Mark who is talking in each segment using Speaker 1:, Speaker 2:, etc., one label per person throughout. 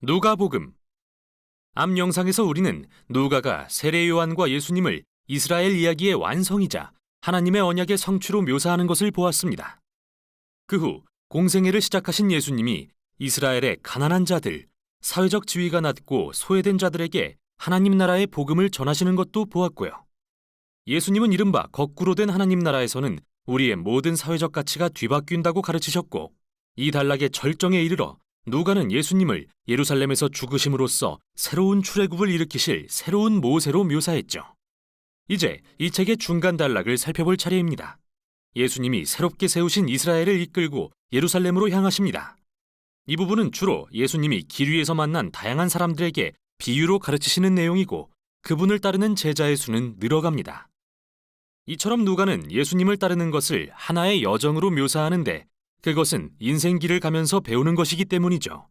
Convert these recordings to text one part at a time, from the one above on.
Speaker 1: 누가복음. 앞 영상에서 우리는 누가가 세례 요한과 예수님을 이스라엘 이야기의 완성이자 하나님의 언약의 성취로 묘사하는 것을 보았습니다. 그 후 공생애를 시작하신 예수님이 이스라엘의 가난한 자들, 사회적 지위가 낮고 소외된 자들에게 하나님 나라의 복음을 전하시는 것도 보았고요. 예수님은 이른바 거꾸로 된 하나님 나라에서는 우리의 모든 사회적 가치가 뒤바뀐다고 가르치셨고, 이 단락의 절정에 이르러 누가는 예수님을 예루살렘에서 죽으심으로써 새로운 출애굽을 일으키실 새로운 모세로 묘사했죠. 이제 이 책의 중간 단락을 살펴볼 차례입니다. 예수님이 새롭게 세우신 이스라엘을 이끌고 예루살렘으로 향하십니다. 이 부분은 주로 예수님이 길 위에서 만난 다양한 사람들에게 비유로 가르치시는 내용이고, 그분을 따르는 제자의 수는 늘어갑니다. 이처럼 누가는 예수님을 따르는 것을 하나의 여정으로 묘사하는데, 그것은 인생길을 가면서 배우는 것이기 때문이죠.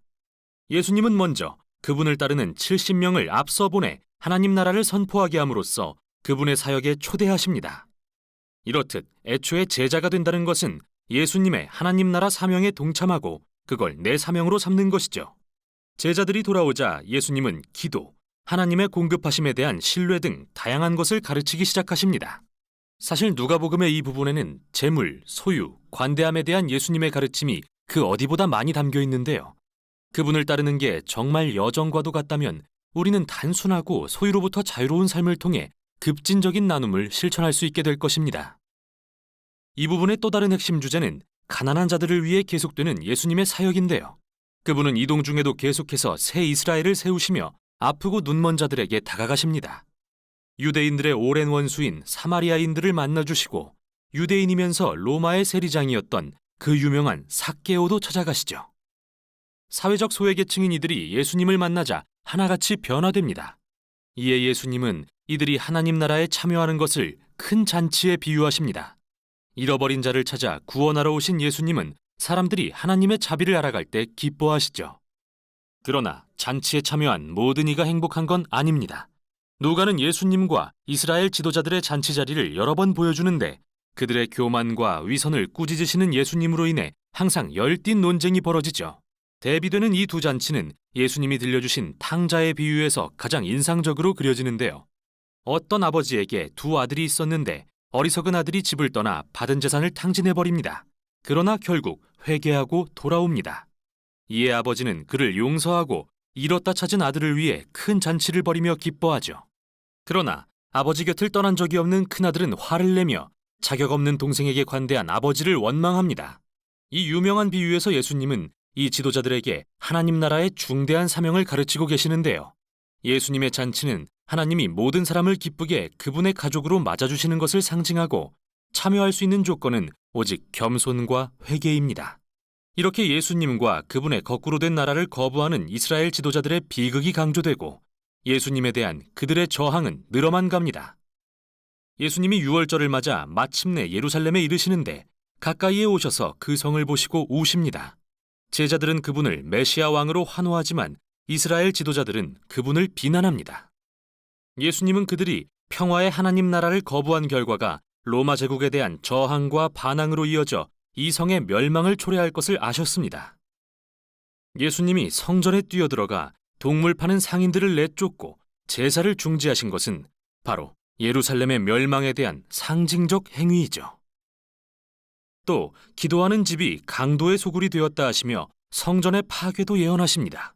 Speaker 1: 예수님은 먼저 그분을 따르는 70명을 앞서 보내 하나님 나라를 선포하게 함으로써 그분의 사역에 초대하십니다. 이렇듯 애초에 제자가 된다는 것은 예수님의 하나님 나라 사명에 동참하고 그걸 내 사명으로 삼는 것이죠. 제자들이 돌아오자 예수님은 기도, 하나님의 공급하심에 대한 신뢰 등 다양한 것을 가르치기 시작하십니다. 사실 누가복음의 이 부분에는 재물, 소유, 관대함에 대한 예수님의 가르침이 그 어디보다 많이 담겨 있는데요. 그분을 따르는 게 정말 여정과도 같다면 우리는 단순하고 소유로부터 자유로운 삶을 통해 급진적인 나눔을 실천할 수 있게 될 것입니다. 이 부분의 또 다른 핵심 주제는 가난한 자들을 위해 계속되는 예수님의 사역인데요. 그분은 이동 중에도 계속해서 새 이스라엘을 세우시며 아프고 눈먼 자들에게 다가가십니다. 유대인들의 오랜 원수인 사마리아인들을 만나주시고, 유대인이면서 로마의 세리장이었던 그 유명한 삭개오도 찾아가시죠. 사회적 소외계층인 이들이 예수님을 만나자 하나같이 변화됩니다. 이에 예수님은 이들이 하나님 나라에 참여하는 것을 큰 잔치에 비유하십니다. 잃어버린 자를 찾아 구원하러 오신 예수님은 사람들이 하나님의 자비를 알아갈 때 기뻐하시죠. 그러나 잔치에 참여한 모든 이가 행복한 건 아닙니다. 누가는 예수님과 이스라엘 지도자들의 잔치 자리를 여러 번 보여주는데, 그들의 교만과 위선을 꾸짖으시는 예수님으로 인해 항상 열띤 논쟁이 벌어지죠. 대비되는 이 두 잔치는 예수님이 들려주신 탕자의 비유에서 가장 인상적으로 그려지는데요. 어떤 아버지에게 두 아들이 있었는데 어리석은 아들이 집을 떠나 받은 재산을 탕진해버립니다. 그러나 결국 회개하고 돌아옵니다. 이에 아버지는 그를 용서하고 잃었다 찾은 아들을 위해 큰 잔치를 벌이며 기뻐하죠. 그러나 아버지 곁을 떠난 적이 없는 큰아들은 화를 내며 자격 없는 동생에게 관대한 아버지를 원망합니다. 이 유명한 비유에서 예수님은 이 지도자들에게 하나님 나라의 중대한 사명을 가르치고 계시는데요. 예수님의 잔치는 하나님이 모든 사람을 기쁘게 그분의 가족으로 맞아주시는 것을 상징하고, 참여할 수 있는 조건은 오직 겸손과 회개입니다. 이렇게 예수님과 그분의 거꾸로 된 나라를 거부하는 이스라엘 지도자들의 비극이 강조되고, 예수님에 대한 그들의 저항은 늘어만 갑니다. 예수님이 유월절을 맞아 마침내 예루살렘에 이르시는데 가까이에 오셔서 그 성을 보시고 우십니다. 제자들은 그분을 메시아 왕으로 환호하지만 이스라엘 지도자들은 그분을 비난합니다. 예수님은 그들이 평화의 하나님 나라를 거부한 결과가 로마 제국에 대한 저항과 반항으로 이어져 이 성의 멸망을 초래할 것을 아셨습니다. 예수님이 성전에 뛰어들어가 동물 파는 상인들을 내쫓고 제사를 중지하신 것은 바로 예루살렘의 멸망에 대한 상징적 행위이죠. 또 기도하는 집이 강도의 소굴이 되었다 하시며 성전의 파괴도 예언하십니다.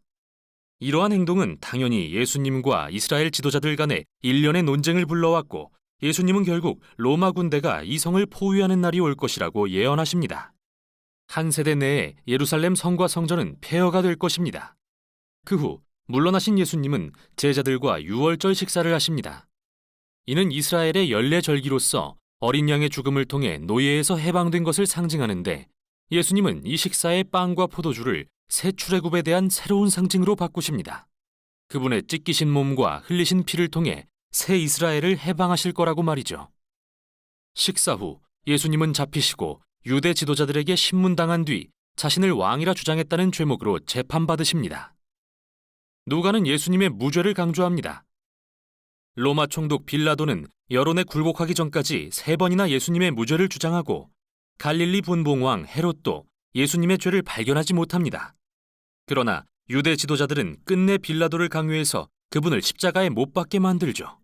Speaker 1: 이러한 행동은 당연히 예수님과 이스라엘 지도자들 간의 일련의 논쟁을 불러왔고, 예수님은 결국 로마 군대가 이 성을 포위하는 날이 올 것이라고 예언하십니다. 한 세대 내에 예루살렘 성과 성전은 폐허가 될 것입니다. 그 후 물러나신 예수님은 제자들과 유월절 식사를 하십니다. 이는 이스라엘의 연례절기로서 어린 양의 죽음을 통해 노예에서 해방된 것을 상징하는데, 예수님은 이 식사의 빵과 포도주를 새 출애굽에 대한 새로운 상징으로 바꾸십니다. 그분의 찢기신 몸과 흘리신 피를 통해 새 이스라엘을 해방하실 거라고 말이죠. 식사 후 예수님은 잡히시고 유대 지도자들에게 신문당한 뒤 자신을 왕이라 주장했다는 죄목으로 재판받으십니다. 누가는 예수님의 무죄를 강조합니다. 로마 총독 빌라도는 여론에 굴복하기 전까지 3번이나 예수님의 무죄를 주장하고, 갈릴리 분봉왕 헤롯도 예수님의 죄를 발견하지 못합니다. 그러나 유대 지도자들은 끝내 빌라도를 강요해서 그분을 십자가에 못 박게 만들죠.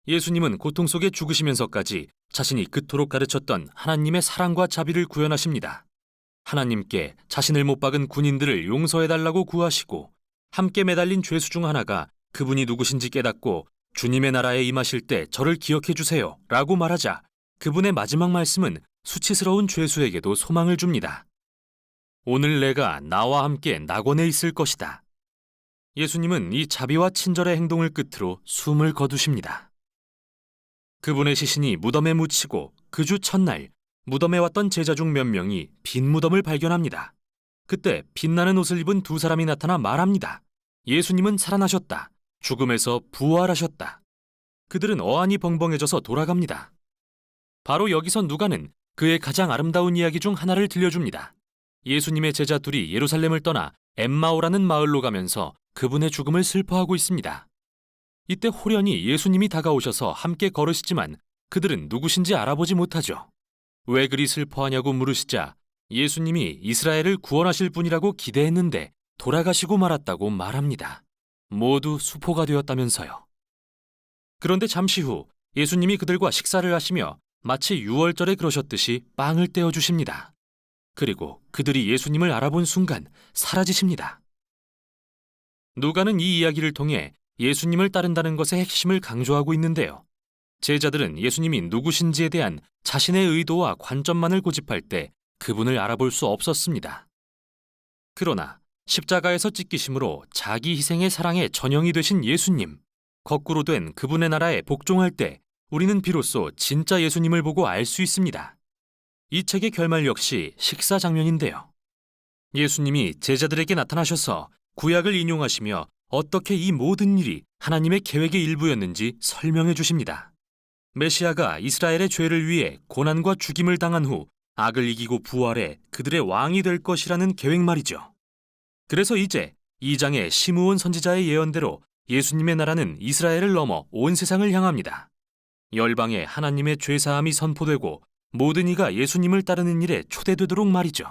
Speaker 1: 예수님은 고통 속에 죽으시면서까지 자신이 그토록 가르쳤던 하나님의 사랑과 자비를 구현하십니다. 하나님께 자신을 못 박은 군인들을 용서해달라고 구하시고 함께 매달린 죄수 중 하나가 그분이 누구신지 깨닫고 주님의 나라에 임하실 때 저를 기억해 주세요 라고 말하자 그분의 마지막 말씀은 수치스러운 죄수에게도 소망을 줍니다. 오늘 내가 나와 함께 낙원에 있을 것이다. 예수님은 이 자비와 친절의 행동을 끝으로 숨을 거두십니다. 그분의 시신이 무덤에 묻히고 그 주 첫날 무덤에 왔던 제자 중 몇 명이 빈 무덤을 발견합니다. 그때 빛나는 옷을 입은 두 사람이 나타나 말합니다. 예수님은 살아나셨다. 죽음에서 부활하셨다. 그들은 어안이 벙벙해져서 돌아갑니다. 바로 여기서 누가는 그의 가장 아름다운 이야기 중 하나를 들려줍니다. 예수님의 제자 둘이 예루살렘을 떠나 엠마오라는 마을로 가면서 그분의 죽음을 슬퍼하고 있습니다. 이때 호련히 예수님이 다가오셔서 함께 걸으시지만 그들은 누구신지 알아보지 못하죠. 왜 그리 슬퍼하냐고 물으시자 예수님이 이스라엘을 구원하실 분이라고 기대했는데 돌아가시고 말았다고 말합니다. 모두 수포가 되었다면서요. 그런데 잠시 후 예수님이 그들과 식사를 하시며 마치 유월절에 그러셨듯이 빵을 떼어주십니다. 그리고 그들이 예수님을 알아본 순간 사라지십니다. 누가는 이 이야기를 통해 예수님을 따른다는 것의 핵심을 강조하고 있는데요. 제자들은 예수님이 누구신지에 대한 자신의 의도와 관점만을 고집할 때 그분을 알아볼 수 없었습니다. 그러나 십자가에서 찢기심으로 자기 희생의 사랑의 전형이 되신 예수님, 거꾸로 된 그분의 나라에 복종할 때 우리는 비로소 진짜 예수님을 보고 알 수 있습니다. 이 책의 결말 역시 식사 장면인데요. 예수님이 제자들에게 나타나셔서 구약을 인용하시며 어떻게 이 모든 일이 하나님의 계획의 일부였는지 설명해 주십니다. 메시아가 이스라엘의 죄를 위해 고난과 죽임을 당한 후 악을 이기고 부활해 그들의 왕이 될 것이라는 계획 말이죠. 그래서 이제 2장의 시므온 선지자의 예언대로 예수님의 나라는 이스라엘을 넘어 온 세상을 향합니다. 열방에 하나님의 죄사함이 선포되고 모든 이가 예수님을 따르는 일에 초대되도록 말이죠.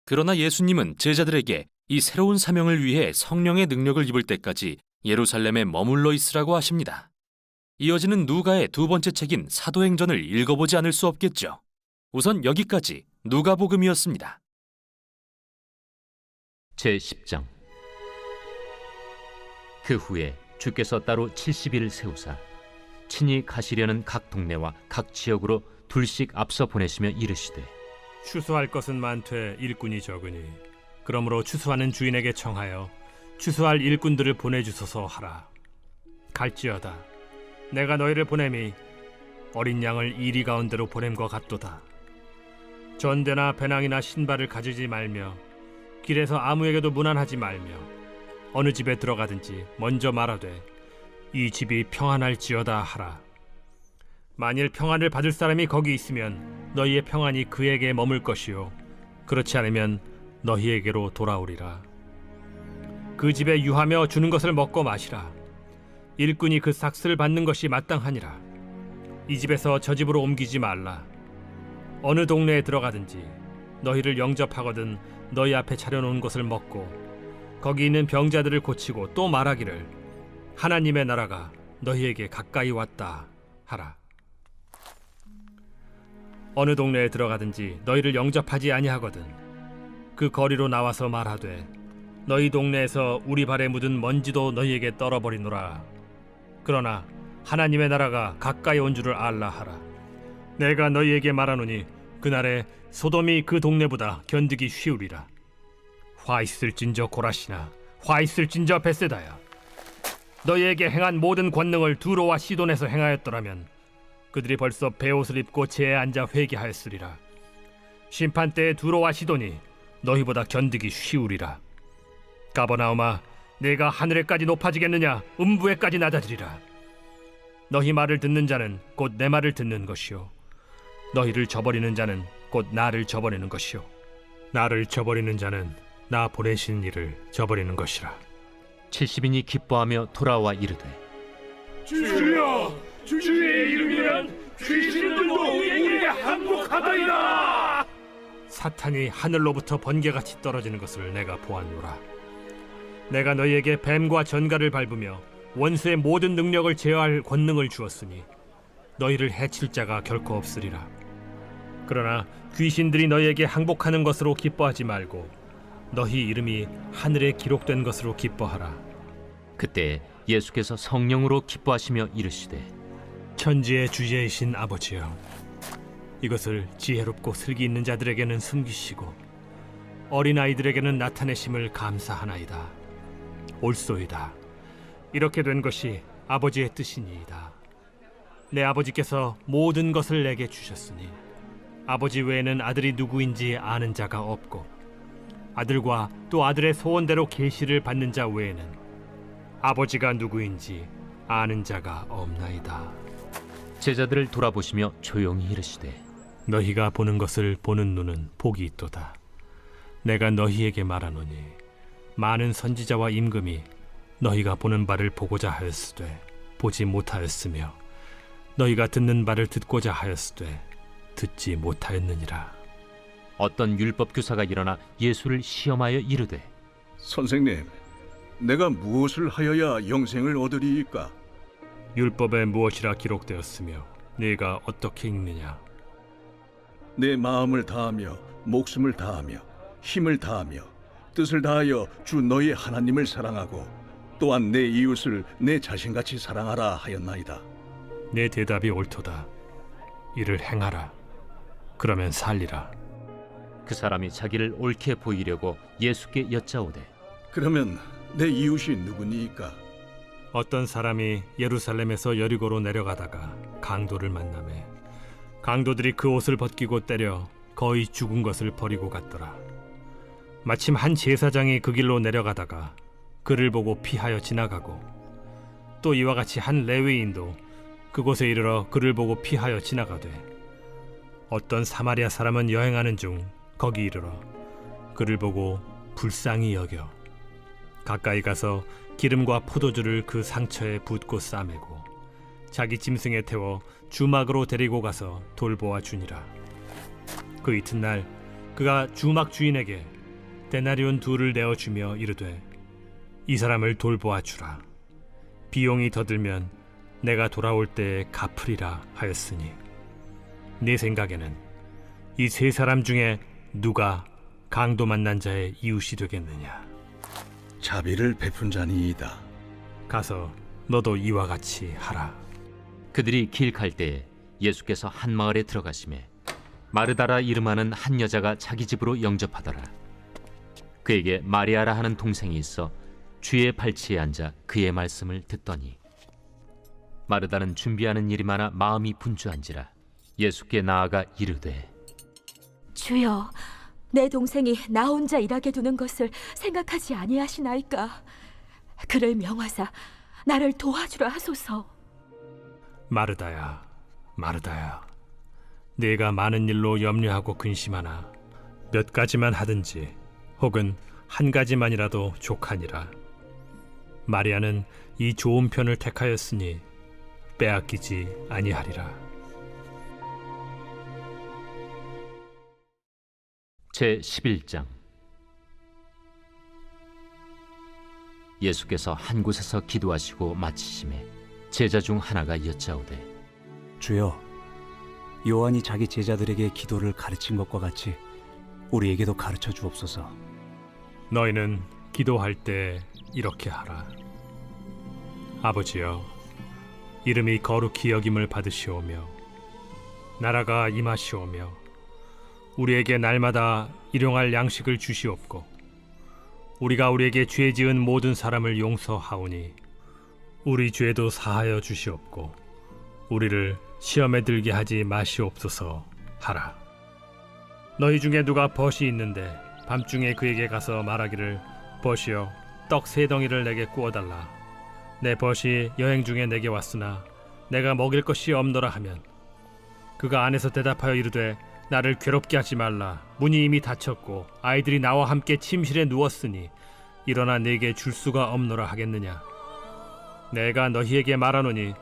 Speaker 1: 그러나 예수님은 제자들에게 이 새로운 사명을 위해 성령의 능력을 입을 때까지 예루살렘에 머물러 있으라고 하십니다. 이어지는 누가의 두 번째 책인 사도행전을 읽어보지 않을 수 없겠죠. 우선 여기까지 누가복음이었습니다.
Speaker 2: 제10장. 그 후에 주께서 따로 70일 세우사 친히 가시려는 각 동네와 각 지역으로 둘씩 앞서 보내시며 이르시되
Speaker 3: 추수할 것은 많되 일꾼이 적으니 그러므로 추수하는 주인에게 청하여 추수할 일꾼들을 보내주소서 하라. 갈지어다 내가 너희를 보냄이 어린 양을 이리 가운데로 보냄과 같도다. 전대나 배낭이나 신발을 가지지 말며 길에서 아무에게도 문안하지 말며 어느 집에 들어가든지 먼저 말하되 이 집이 평안할지어다 하라. 만일 평안을 받을 사람이 거기 있으면 너희의 평안이 그에게 머물 것이요 그렇지 않으면 너희에게로 돌아오리라. 그 집에 유하며 주는 것을 먹고 마시라. 일꾼이 그 삭스를 받는 것이 마땅하니라. 이 집에서 저 집으로 옮기지 말라. 어느 동네에 들어가든지 너희를 영접하거든 너희 앞에 차려놓은 것을 먹고 거기 있는 병자들을 고치고 또 말하기를 하나님의 나라가 너희에게 가까이 왔다 하라. 어느 동네에 들어가든지 너희를 영접하지 아니하거든 그 거리로 나와서 말하되 너희 동네에서 우리 발에 묻은 먼지도 너희에게 떨어버리노라. 그러나 하나님의 나라가 가까이 온 줄을 알라 하라. 내가 너희에게 말하노니 그날에 소돔이 그 동네보다 견디기 쉬우리라. 화 있을진저 고라시나 화 있을진저 벳세다야. 너희에게 행한 모든 권능을 두로와 시돈에서 행하였더라면 그들이 벌써 베옷을 입고 제에 앉아 회개하였으리라. 심판 때에 두로와 시돈이 너희보다 견디기 쉬우리라. 가버나움아 내가 하늘에까지 높아지겠느냐 음부에까지 낮아지리라. 너희 말을 듣는 자는 곧 내 말을 듣는 것이요 너희를 저버리는 자는 곧 나를 저버리는 것이요 나를 저버리는 자는 나 보내신 이를 저버리는 것이라.
Speaker 2: 70인이 기뻐하며 돌아와 이르되
Speaker 4: 주여 주의 이름이면 귀신들도 우리에게 항복하더이다.
Speaker 3: 사탄이 하늘로부터 번개같이 떨어지는 것을 내가 보았노라. 내가 너희에게 뱀과 전갈을 밟으며 원수의 모든 능력을 제어할 권능을 주었으니 너희를 해칠 자가 결코 없으리라. 그러나 귀신들이 너희에게 항복하는 것으로 기뻐하지 말고 너희 이름이 하늘에 기록된 것으로 기뻐하라.
Speaker 2: 그때 예수께서 성령으로 기뻐하시며 이르시되
Speaker 3: 천지의 주제이신 아버지여, 이것을 지혜롭고 슬기 있는 자들에게는 숨기시고 어린아이들에게는 나타내심을 감사하나이다. 옳소이다. 이렇게 된 것이 아버지의 뜻이니이다. 내 아버지께서 모든 것을 내게 주셨으니 아버지 외에는 아들이 누구인지 아는 자가 없고 아들과 또 아들의 소원대로 계시를 받는 자 외에는 아버지가 누구인지 아는 자가 없나이다.
Speaker 2: 제자들을 돌아보시며 조용히 이르시되
Speaker 3: 너희가 보는 것을 보는 눈은 복이 있도다. 내가 너희에게 말하노니 많은 선지자와 임금이 너희가 보는 바를 보고자 하였으되 보지 못하였으며 너희가 듣는 바를 듣고자 하였으되 듣지 못하였느니라.
Speaker 2: 어떤 율법 교사가 일어나 예수를 시험하여 이르되
Speaker 5: 선생님, 내가 무엇을 하여야 영생을 얻으리이까?
Speaker 3: 율법에 무엇이라 기록되었으며 네가 어떻게 읽느냐?
Speaker 5: 내 마음을 다하며 목숨을 다하며 힘을 다하며 뜻을 다하여 주 너희 하나님을 사랑하고 또한 내 이웃을 내 자신같이 사랑하라 하였나이다.
Speaker 3: 내 대답이 옳도다. 이를 행하라. 그러면 살리라.
Speaker 2: 그 사람이 자기를 옳게 보이려고 예수께 여짜오되
Speaker 5: 그러면 내 이웃이 누구니이까?
Speaker 3: 어떤 사람이 예루살렘에서 여리고로 내려가다가 강도를 만나매 강도들이 그 옷을 벗기고 때려 거의 죽은 것을 버리고 갔더라. 마침 한 제사장이 그 길로 내려가다가 그를 보고 피하여 지나가고 또 이와 같이 한 레위인도 그곳에 이르러 그를 보고 피하여 지나가되 어떤 사마리아 사람은 여행하는 중 거기 이르러 그를 보고 불쌍히 여겨 가까이 가서 기름과 포도주를 그 상처에 붓고 싸매고 자기 짐승에 태워 주막으로 데리고 가서 돌보아 주니라. 그 이튿날 그가 주막 주인에게 데나리온 2를 내어주며 이르되 이 사람을 돌보아 주라. 비용이 더 들면 내가 돌아올 때에 갚으리라 하였으니 네 생각에는 이 3사람 중에 누가 강도 만난 자의 이웃이 되겠느냐?
Speaker 5: 자비를 베푼 자니이다.
Speaker 3: 가서 너도 이와 같이 하라.
Speaker 2: 그들이 길 갈 때에 예수께서 한 마을에 들어가시매 마르다라 이름하는 한 여자가 자기 집으로 영접하더라. 그에게 마리아라 하는 동생이 있어 주의 발치에 앉아 그의 말씀을 듣더니 마르다는 준비하는 일이 많아 마음이 분주한지라 예수께 나아가 이르되
Speaker 6: 주여, 내 동생이 나 혼자 일하게 두는 것을 생각하지 아니하시나이까? 그를 명하사 나를 도와주라 하소서.
Speaker 3: 마르다야, 마르다야, 네가 많은 일로 염려하고 근심하나 몇 가지만 하든지 혹은 한 가지만이라도 족하니라. 마리아는 이 좋은 편을 택하였으니 빼앗기지 아니하리라.
Speaker 2: 제 11장 예수께서 한 곳에서 기도하시고 마치심에 제자 중 하나가 여짜오되
Speaker 7: 주여, 요한이 자기 제자들에게 기도를 가르친 것과 같이 우리에게도 가르쳐 주옵소서.
Speaker 3: 너희는 기도할 때 이렇게 하라. 아버지여, 이름이 거룩히 여김을 받으시오며 나라가 임하시오며 우리에게 날마다 일용할 양식을 주시옵고 우리가 우리에게 죄 지은 모든 사람을 용서하오니 우리 죄도 사하여 주시옵고 우리를 시험에 들게 하지 마시옵소서 하라. 너희 중에 누가 벗이 있는데 밤중에 그에게 가서 말하기를 벗이여 떡 3덩이를 내게 구워달라. 내 벗이 여행 중에 내게 왔으나 내가 먹일 것이 없노라 하면 그가 안에서 대답하여 이르되 나를 괴롭게 하지 말라. 문이 이미 닫혔고 아이들이 나와 함께 침실에 누웠으니 일어나 내게 줄 수가 없노라 하겠느냐? 내가 너희에게 말하노니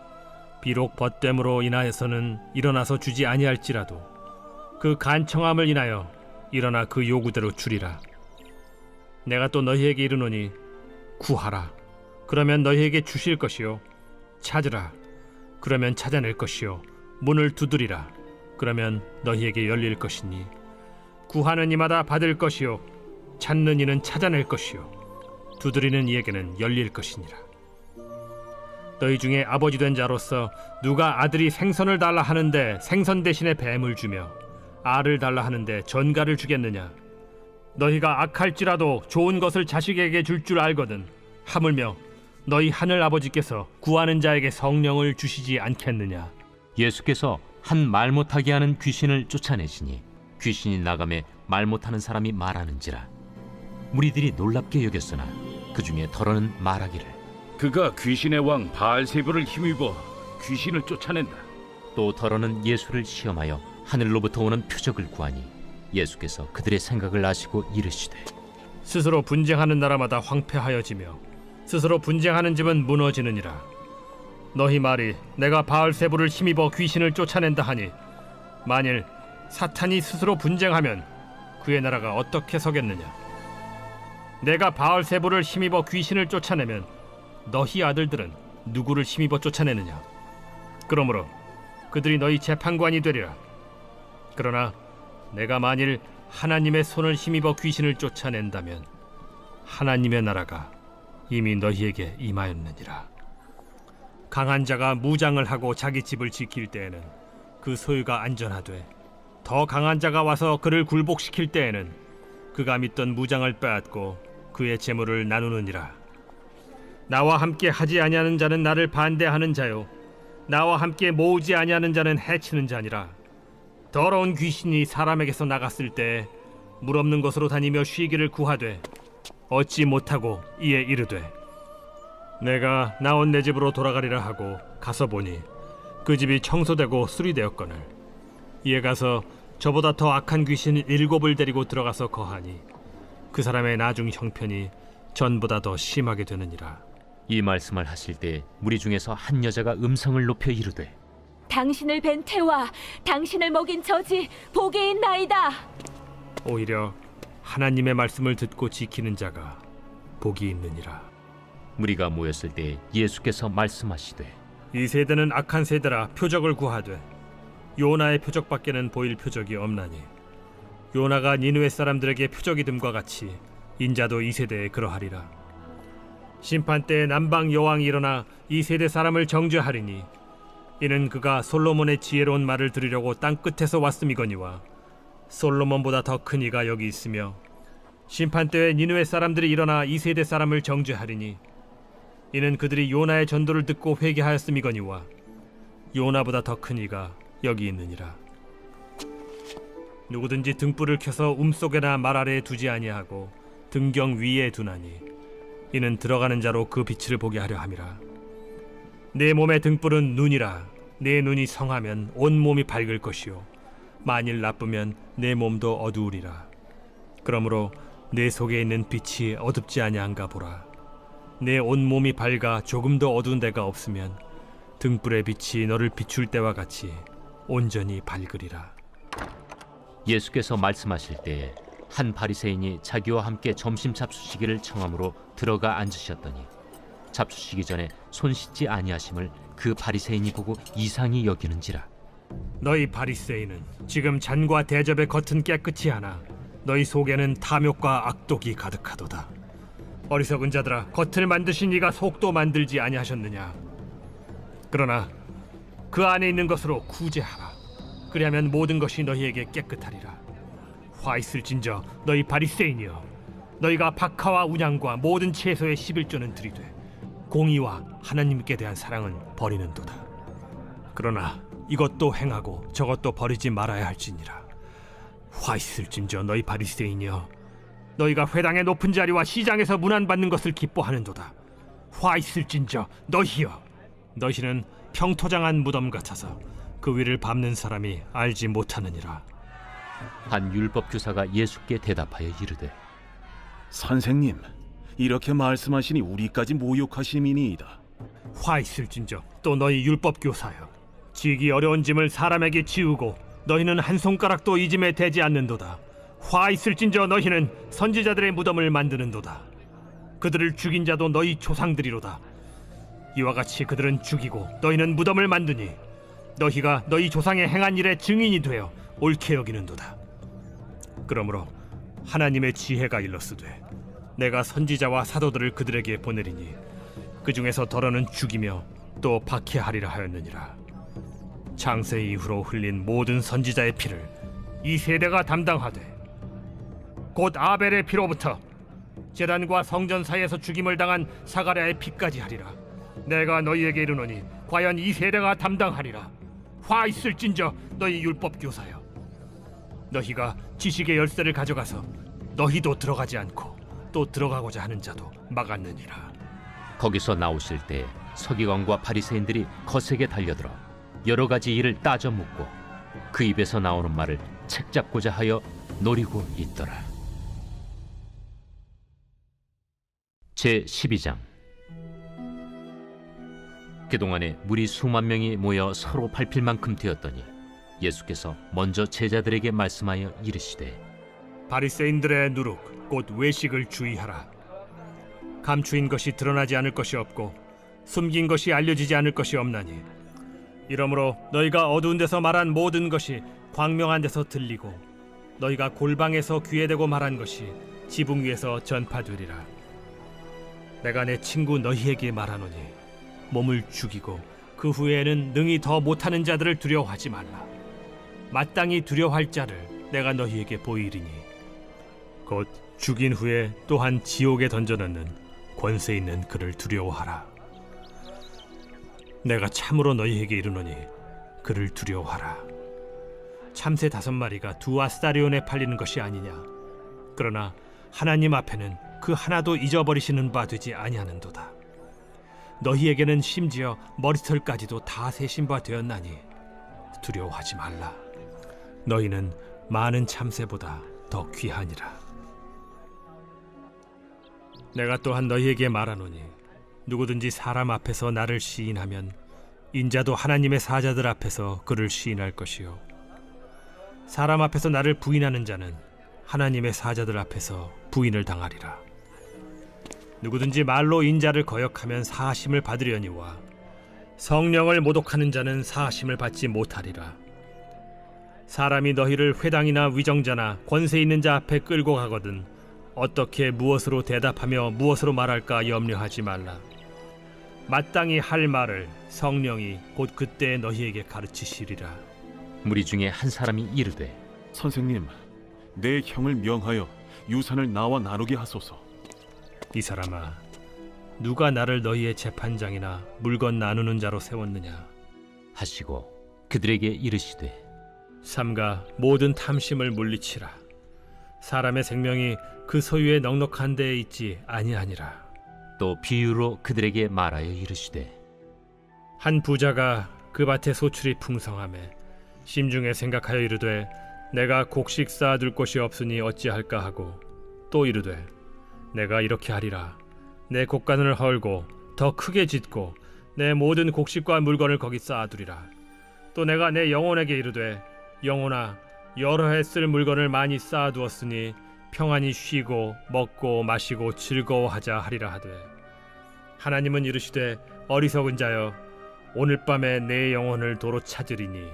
Speaker 3: 비록 벗됨으로 인하여서는 일어나서 주지 아니할지라도 그 간청함을 인하여 일어나 그 요구대로 주리라. 내가 또 너희에게 이르노니 구하라, 그러면 너희에게 주실 것이요. 찾으라, 그러면 찾아낼 것이요. 문을 두드리라, 그러면 너희에게 열릴 것이니 구하는 이마다 받을 것이요, 찾는 이는 찾아낼 것이요, 두드리는 이에게는 열릴 것이니라. 너희 중에 아버지 된 자로서 누가 아들이 생선을 달라 하는데 생선 대신에 뱀을 주며 알을 달라 하는데 전갈을 주겠느냐? 너희가 악할지라도 좋은 것을 자식에게 줄 줄 알거든. 하물며 너희 하늘 아버지께서 구하는 자에게 성령을 주시지 않겠느냐?
Speaker 2: 예수께서 한 말 못하게 하는 귀신을 쫓아내시니 귀신이 나가매 말 못하는 사람이 말하는지라. 무리들이 놀랍게 여겼으나 그 중에 더러는 말하기를
Speaker 4: 그가 귀신의 왕 바알세불을 힘입어 귀신을 쫓아낸다.
Speaker 2: 또 더러는 예수를 시험하여 하늘로부터 오는 표적을 구하니 예수께서 그들의 생각을 아시고 이르시되
Speaker 3: 스스로 분쟁하는 나라마다 황폐하여지며 스스로 분쟁하는 집은 무너지느니라. 너희 말이 내가 바알세불을 힘입어 귀신을 쫓아낸다 하니 만일 사탄이 스스로 분쟁하면 그의 나라가 어떻게 서겠느냐? 내가 바알세불을 힘입어 귀신을 쫓아내면 너희 아들들은 누구를 힘입어 쫓아내느냐? 그러므로 그들이 너희 재판관이 되리라. 그러나 내가 만일 하나님의 손을 힘입어 귀신을 쫓아낸다면 하나님의 나라가 이미 너희에게 임하였느니라. 강한 자가 무장을 하고 자기 집을 지킬 때에는 그 소유가 안전하되 더 강한 자가 와서 그를 굴복시킬 때에는 그가 믿던 무장을 빼앗고 그의 재물을 나누느니라. 나와 함께 하지 아니하는 자는 나를 반대하는 자요, 나와 함께 모으지 아니하는 자는 해치는 자니라. 더러운 귀신이 사람에게서 나갔을 때 물 없는 곳으로 다니며 쉬기를 구하되 얻지 못하고 이에 이르되 내가 나온 내 집으로 돌아가리라 하고 가서 보니 그 집이 청소되고 수리되었거늘 이에 가서 저보다 더 악한 귀신 7을 데리고 들어가서 거하니 그 사람의 나중 형편이 전보다 더 심하게 되느니라.
Speaker 2: 이 말씀을 하실 때 무리 중에서 한 여자가 음성을 높여 이르되
Speaker 6: 당신을 뵌 태와 당신을 먹인 저지 복이 있나이다.
Speaker 3: 오히려 하나님의 말씀을 듣고 지키는 자가 복이 있느니라.
Speaker 2: 무리가 모였을 때 예수께서 말씀하시되
Speaker 3: 이 세대는 악한 세대라 표적을 구하되 요나의 표적밖에는 보일 표적이 없나니 요나가 니느웨 사람들에게 표적이 됨과 같이 인자도 이 세대에 그러하리라. 심판 때에 남방 여왕이 일어나 이 세대 사람을 정죄하리니 이는 그가 솔로몬의 지혜로운 말을 들으려고 땅 끝에서 왔음이거니와 솔로몬보다 더 큰 이가 여기 있으며 심판 때에 니느웨 사람들이 일어나 이 세대 사람을 정죄하리니 이는 그들이 요나의 전도를 듣고 회개하였음이거니와 요나보다 더 큰 이가 여기 있느니라. 누구든지 등불을 켜서 움속에나 말 아래에 두지 아니하고 등경 위에 두나니 이는 들어가는 자로 그 빛을 보게 하려 함이라. 내 몸의 등불은 눈이라. 내 눈이 성하면 온 몸이 밝을 것이요 만일 나쁘면 내 몸도 어두우리라. 그러므로 내 속에 있는 빛이 어둡지 아니한가 보라. 내 온 몸이 밝아 조금도 어두운 데가 없으면 등불의 빛이 너를 비출 때와 같이 온전히 밝으리라.
Speaker 2: 예수께서 말씀하실 때에 한 바리새인이 자기와 함께 점심 잡수시기를 청함으로 들어가 앉으셨더니 잡수시기 전에 손 씻지 아니하심을 그 바리새인이 보고 이상히 여기는지라.
Speaker 3: 너희 바리새인은 지금 잔과 대접의 겉은 깨끗이 하나 너희 속에는 탐욕과 악독이 가득하도다. 어리석은 자들아, 겉을 만드신 이가 속도 만들지 아니하셨느냐? 그러나 그 안에 있는 것으로 구제하라. 그리하면 모든 것이 너희에게 깨끗하리라. 화 있을진저 너희 바리새인이여, 너희가 박하와 운양과 모든 채소의 11조는 들이되 공의와 하나님께 대한 사랑은 버리는도다. 그러나 이것도 행하고 저것도 버리지 말아야 할지니라. 화 있을진저 너희 바리새인이여, 너희가 회당의 높은 자리와 시장에서 문안받는 것을 기뻐하는도다. 화 있을진저 너희여, 너희는 평토장한 무덤 같아서 그 위를 밟는 사람이 알지 못하느니라.
Speaker 2: 한 율법 교사가 예수께 대답하여 이르되
Speaker 8: 선생님, 이렇게 말씀하시니 우리까지 모욕하심이니이다.
Speaker 3: 화 있을진저 또 너희 율법 교사여, 지기 어려운 짐을 사람에게 지우고 너희는 한 손가락도 이 짐에 대지 않는도다. 화 있을진저 너희는 선지자들의 무덤을 만드는도다. 그들을 죽인 자도 너희 조상들이로다. 이와 같이 그들은 죽이고 너희는 무덤을 만드니 너희가 너희 조상의 행한 일의 증인이 되어 옳게 여기는도다. 그러므로 하나님의 지혜가 일렀으되 내가 선지자와 사도들을 그들에게 보내리니 그 중에서 더러는 죽이며 또 박해하리라 하였느니라. 창세 이후로 흘린 모든 선지자의 피를 이 세대가 담당하되 곧 아벨의 피로부터 제단과 성전 사이에서 죽임을 당한 사가랴의 피까지 하리라. 내가 너희에게 이르노니 과연 이 세대가 담당하리라. 화 있을진저 너희 율법 교사여, 너희가 지식의 열쇠를 가져가서 너희도 들어가지 않고 또 들어가고자 하는 자도 막았느니라.
Speaker 2: 거기서 나오실 때 서기관과 바리새인들이 거세게 달려들어 여러 가지 일을 따져 묻고 그 입에서 나오는 말을 책잡고자 하여 노리고 있더라. 제 12장. 그동안에 무리 수만 명이 모여 서로 밟힐 만큼 되었더니 예수께서 먼저 제자들에게 말씀하여 이르시되
Speaker 3: 바리새인들의 누룩 곧 외식을 주의하라. 감추인 것이 드러나지 않을 것이 없고 숨긴 것이 알려지지 않을 것이 없나니 이러므로 너희가 어두운 데서 말한 모든 것이 광명한 데서 들리고 너희가 골방에서 귀에 대고 말한 것이 지붕 위에서 전파되리라. 내가 내 친구 너희에게 말하노니 몸을 죽이고 그 후에는 능히 더 못하는 자들을 두려워하지 말라. 마땅히 두려워할 자를 내가 너희에게 보이리니 곧 죽인 후에 또한 지옥에 던져넣는 권세 있는 그를 두려워하라. 내가 참으로 너희에게 이르노니 그를 두려워하라. 참새 5마리가 2아스타리온에 팔리는 것이 아니냐. 그러나 하나님 앞에는 그 하나도 잊어버리시는 바 되지 아니하는도다. 너희에게는 심지어 머리털까지도 다 세신 바 되었나니 두려워하지 말라. 너희는 많은 참새보다 더 귀하니라. 내가 또한 너희에게 말하노니 누구든지 사람 앞에서 나를 시인하면 인자도 하나님의 사자들 앞에서 그를 시인할 것이요 사람 앞에서 나를 부인하는 자는 하나님의 사자들 앞에서 부인을 당하리라. 누구든지 말로 인자를 거역하면 사하심을 받으려니와 성령을 모독하는 자는 사하심을 받지 못하리라. 사람이 너희를 회당이나 위정자나 권세 있는 자 앞에 끌고 가거든 어떻게 무엇으로 대답하며 무엇으로 말할까 염려하지 말라. 마땅히 할 말을 성령이 곧 그때 너희에게 가르치시리라.
Speaker 2: 무리 중에 한 사람이 이르되
Speaker 8: 선생님, 내 형을 명하여 유산을 나와 나누게 하소서.
Speaker 3: 이 사람아, 누가 나를 너희의 재판장이나 물건 나누는 자로 세웠느냐.
Speaker 2: 하시고 그들에게 이르시되
Speaker 3: 삼가 모든 탐심을 물리치라. 사람의 생명이 그 소유의 넉넉한 데에 있지 아니하니라.
Speaker 2: 또 비유로 그들에게 말하여 이르시되
Speaker 3: 한 부자가 그 밭에 소출이 풍성하매 심중에 생각하여 이르되 내가 곡식 쌓아둘 곳이 없으니 어찌할까 하고 또 이르되 내가 이렇게 하리라. 내 곡간을 헐고 더 크게 짓고 내 모든 곡식과 물건을 거기 쌓아두리라. 또 내가 내 영혼에게 이르되 영혼아, 여러 해 쓸 물건을 많이 쌓아두었으니 평안히 쉬고 먹고 마시고 즐거워하자 하리라 하되 하나님은 이르시되 어리석은 자여, 오늘 밤에 내 영혼을 도로 찾으리니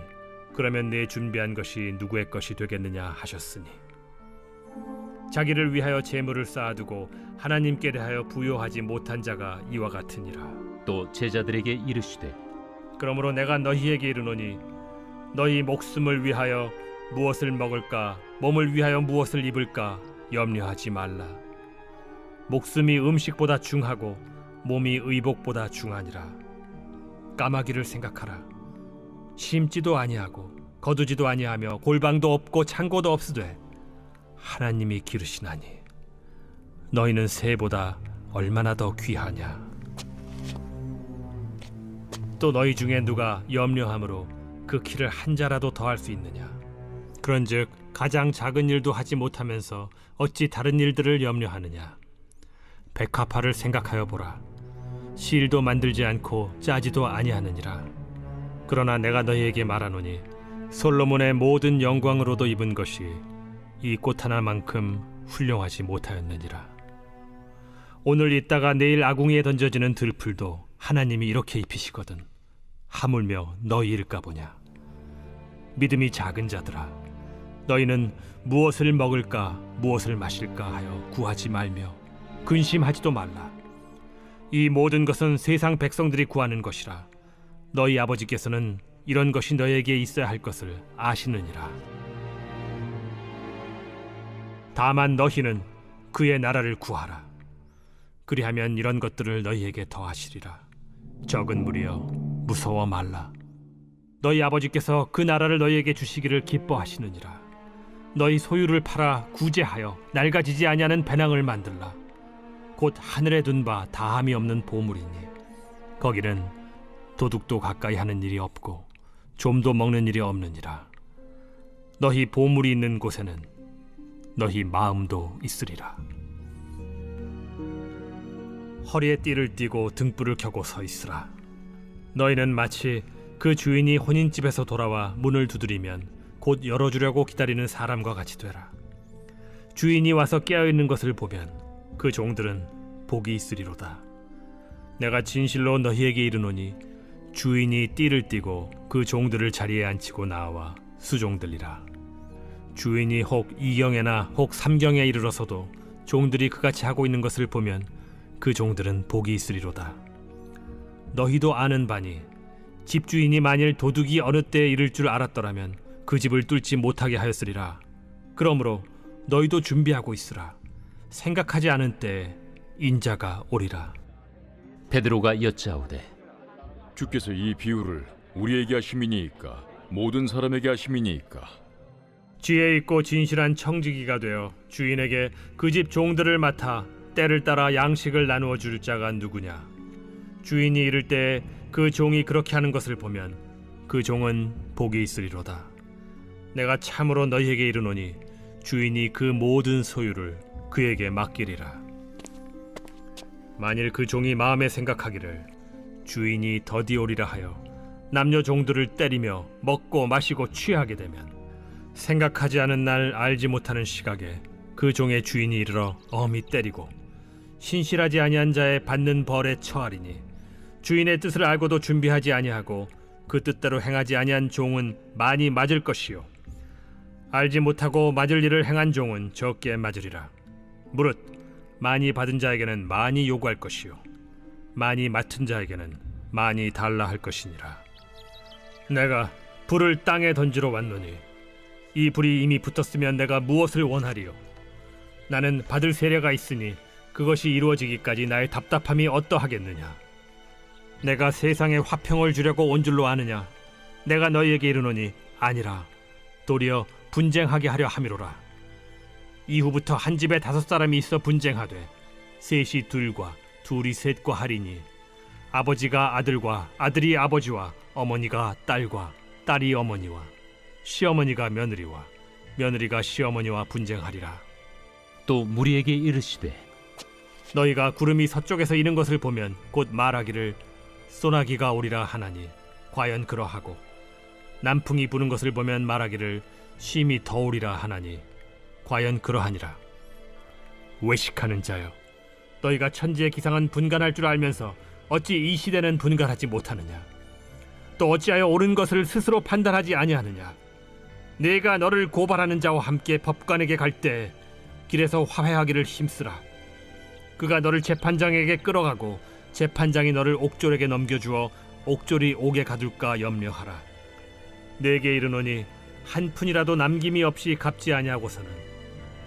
Speaker 3: 그러면 내 준비한 것이 누구의 것이 되겠느냐 하셨으니 자기를 위하여 재물을 쌓아두고 하나님께 대하여 부요하지 못한 자가 이와 같으니라.
Speaker 2: 또 제자들에게 이르시되
Speaker 3: 그러므로 내가 너희에게 이르노니 너희 목숨을 위하여 무엇을 먹을까 몸을 위하여 무엇을 입을까 염려하지 말라. 목숨이 음식보다 중하고 몸이 의복보다 중하니라. 까마귀를 생각하라. 심지도 아니하고 거두지도 아니하며 골방도 없고 창고도 없으되 하나님이 기르시나니 너희는 새보다 얼마나 더 귀하냐. 또 너희 중에 누가 염려함으로 그 키를 한 자라도 더할 수 있느냐. 그런즉 가장 작은 일도 하지 못하면서 어찌 다른 일들을 염려하느냐. 백합화를 생각하여 보라. 실도 만들지 않고 짜지도 아니하느니라. 그러나 내가 너희에게 말하노니 솔로몬의 모든 영광으로도 입은 것이 이 꽃 하나만큼 훌륭하지 못하였느니라. 오늘 있다가 내일 아궁이에 던져지는 들풀도 하나님이 이렇게 입히시거든. 하물며 너희일까 보냐. 믿음이 작은 자들아, 너희는 무엇을 먹을까 무엇을 마실까 하여 구하지 말며 근심하지도 말라. 이 모든 것은 세상 백성들이 구하는 것이라. 너희 아버지께서는 이런 것이 너희에게 있어야 할 것을 아시느니라. 다만 너희는 그의 나라를 구하라. 그리하면 이런 것들을 너희에게 더하시리라. 적은 무리여, 무서워 말라. 너희 아버지께서 그 나라를 너희에게 주시기를 기뻐하시느니라. 너희 소유를 팔아 구제하여 낡아지지 아니하는 배낭을 만들라. 곧 하늘에 둔 바 다함이 없는 보물이니 거기는 도둑도 가까이 하는 일이 없고 좀도 먹는 일이 없느니라. 너희 보물이 있는 곳에는 너희 마음도 있으리라. 허리에 띠를 띠고 등불을 켜고 서 있으라. 너희는 마치 그 주인이 혼인집에서 돌아와 문을 두드리면 곧 열어주려고 기다리는 사람과 같이 되라. 주인이 와서 깨어있는 것을 보면 그 종들은 복이 있으리로다. 내가 진실로 너희에게 이르노니 주인이 띠를 띠고 그 종들을 자리에 앉히고 나와 수종들리라. 주인이 혹 2경에나 혹 3경에 이르러서도 종들이 그같이 하고 있는 것을 보면 그 종들은 복이 있으리로다. 너희도 아는 바니 집주인이 만일 도둑이 어느 때에 이를 줄 알았더라면 그 집을 뚫지 못하게 하였으리라. 그러므로 너희도 준비하고 있으라. 생각하지 않은 때에 인자가 오리라.
Speaker 2: 베드로가 여짜오되
Speaker 9: 주께서 이 비유를 우리에게 하심이니이까 모든 사람에게 하심이니이까?
Speaker 3: 지혜 있고 진실한 청지기가 되어 주인에게 그 집 종들을 맡아 때를 따라 양식을 나누어 줄 자가 누구냐. 주인이 이를 때에 그 종이 그렇게 하는 것을 보면 그 종은 복이 있으리로다. 내가 참으로 너희에게 이르노니 주인이 그 모든 소유를 그에게 맡기리라. 만일 그 종이 마음에 생각하기를 주인이 더디 오리라 하여 남녀 종들을 때리며 먹고 마시고 취하게 되면 생각하지 않은 날 알지 못하는 시각에 그 종의 주인이 이르러 엄히 때리고 신실하지 아니한 자의 받는 벌에 처하리니 주인의 뜻을 알고도 준비하지 아니하고 그 뜻대로 행하지 아니한 종은 많이 맞을 것이요 알지 못하고 맞을 일을 행한 종은 적게 맞으리라. 무릇 많이 받은 자에게는 많이 요구할 것이요 많이 맡은 자에게는 많이 달라 할 것이니라. 내가 불을 땅에 던지러 왔노니 이 불이 이미 붙었으면 내가 무엇을 원하리요. 나는 받을 세례가 있으니 그것이 이루어지기까지 나의 답답함이 어떠하겠느냐. 내가 세상에 화평을 주려고 온 줄로 아느냐. 내가 너희에게 이르노니 아니라 도리어 분쟁하게 하려 함이로라. 이후부터 한 집에 5사람이 있어 분쟁하되 셋이 둘과 둘이 셋과 하리니 아버지가 아들과 아들이 아버지와 어머니가 딸과 딸이 어머니와 시어머니가 며느리와 며느리가 시어머니와 분쟁하리라.
Speaker 2: 또 무리에게 이르시되
Speaker 3: 너희가 구름이 서쪽에서 이는 것을 보면 곧 말하기를 소나기가 오리라 하나니 과연 그러하고 남풍이 부는 것을 보면 말하기를 심히 더우리라 하나니 과연 그러하니라. 외식하는 자여, 너희가 천지의 기상은 분간할 줄 알면서 어찌 이 시대는 분간하지 못하느냐. 또 어찌하여 옳은 것을 스스로 판단하지 아니하느냐. 내가 너를 고발하는 자와 함께 법관에게 갈 때 길에서 화해하기를 힘쓰라. 그가 너를 재판장에게 끌어가고 재판장이 너를 옥졸에게 넘겨주어 옥졸이 옥에 가둘까 염려하라. 내게 이르노니 한 푼이라도 남김이 없이 갚지 아니하고서는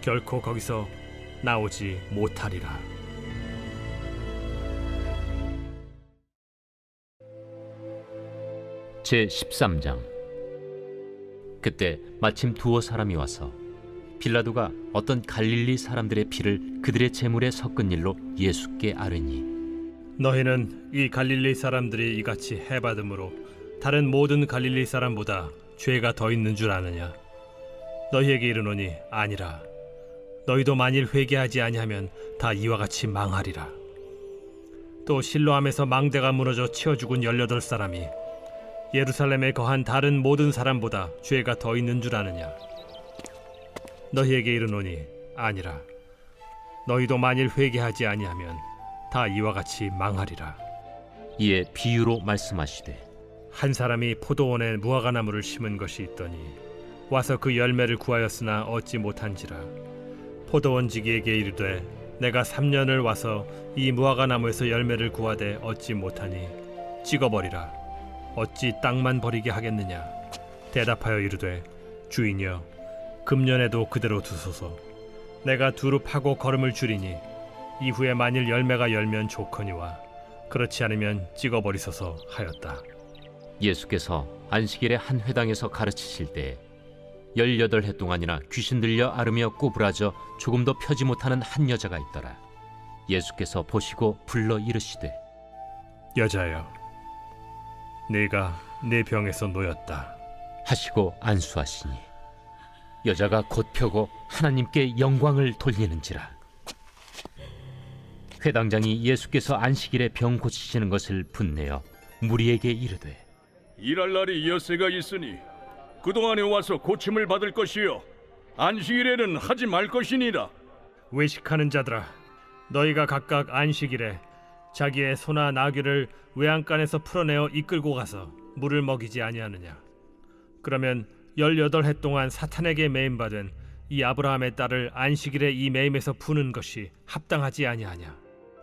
Speaker 3: 결코 거기서 나오지 못하리라.
Speaker 2: 제13장. 그때 마침 두어 사람이 와서 빌라도가 어떤 갈릴리 사람들의 피를 그들의 제물에 섞은 일로 예수께 아뢰니
Speaker 3: 너희는 이 갈릴리 사람들이 이같이 해받음으로 다른 모든 갈릴리 사람보다 죄가 더 있는 줄 아느냐. 너희에게 이르노니 아니라. 너희도 만일 회개하지 아니하면 다 이와 같이 망하리라. 또 실로암에서 망대가 무너져 치어 죽은 18사람이 예루살렘에 거한 다른 모든 사람보다 죄가 더 있는 줄 아느냐. 너희에게 이르노니 아니라. 너희도 만일 회개하지 아니하면 다 이와 같이 망하리라.
Speaker 2: 이에 비유로 말씀하시되
Speaker 3: 한 사람이 포도원에 무화과 나무를 심은 것이 있더니 와서 그 열매를 구하였으나 얻지 못한지라. 포도원지기에게 이르되 내가 3년을 와서 이 무화과 나무에서 열매를 구하되 얻지 못하니 찍어버리라. 어찌 땅만 버리게 하겠느냐. 대답하여 이르되 주인이여 금년에도 그대로 두소서. 내가 두루 파고 거름을 줄이니 이후에 만일 열매가 열면 좋거니와 그렇지 않으면 찍어버리소서 하였다.
Speaker 2: 예수께서 안식일에 한 회당에서 가르치실 때 18해 동안이나 귀신 들려 앓으며 꼬부라져 조금도 펴지 못하는 한 여자가 있더라. 예수께서 보시고 불러 이르시되
Speaker 3: 여자여 네가 내 병에서 놓였다
Speaker 2: 하시고 안수하시니 여자가 곧 펴고 하나님께 영광을 돌리는지라. 회당장이 예수께서 안식일에 병 고치시는 것을 분내어 무리에게 이르되
Speaker 5: 일할 날이 엿새가 있으니 그동안에 와서 고침을 받을 것이요 안식일에는 하지 말 것이니라.
Speaker 3: 외식하는 자들아 너희가 각각 안식일에 자기의 소나 나귀를 외양간에서 풀어내어 이끌고 가서 물을 먹이지 아니하느냐. 그러면 18해 동안 사탄에게 매임받은 이 아브라함의 딸을 안식일에 이 매임에서 푸는 것이 합당하지 아니하냐.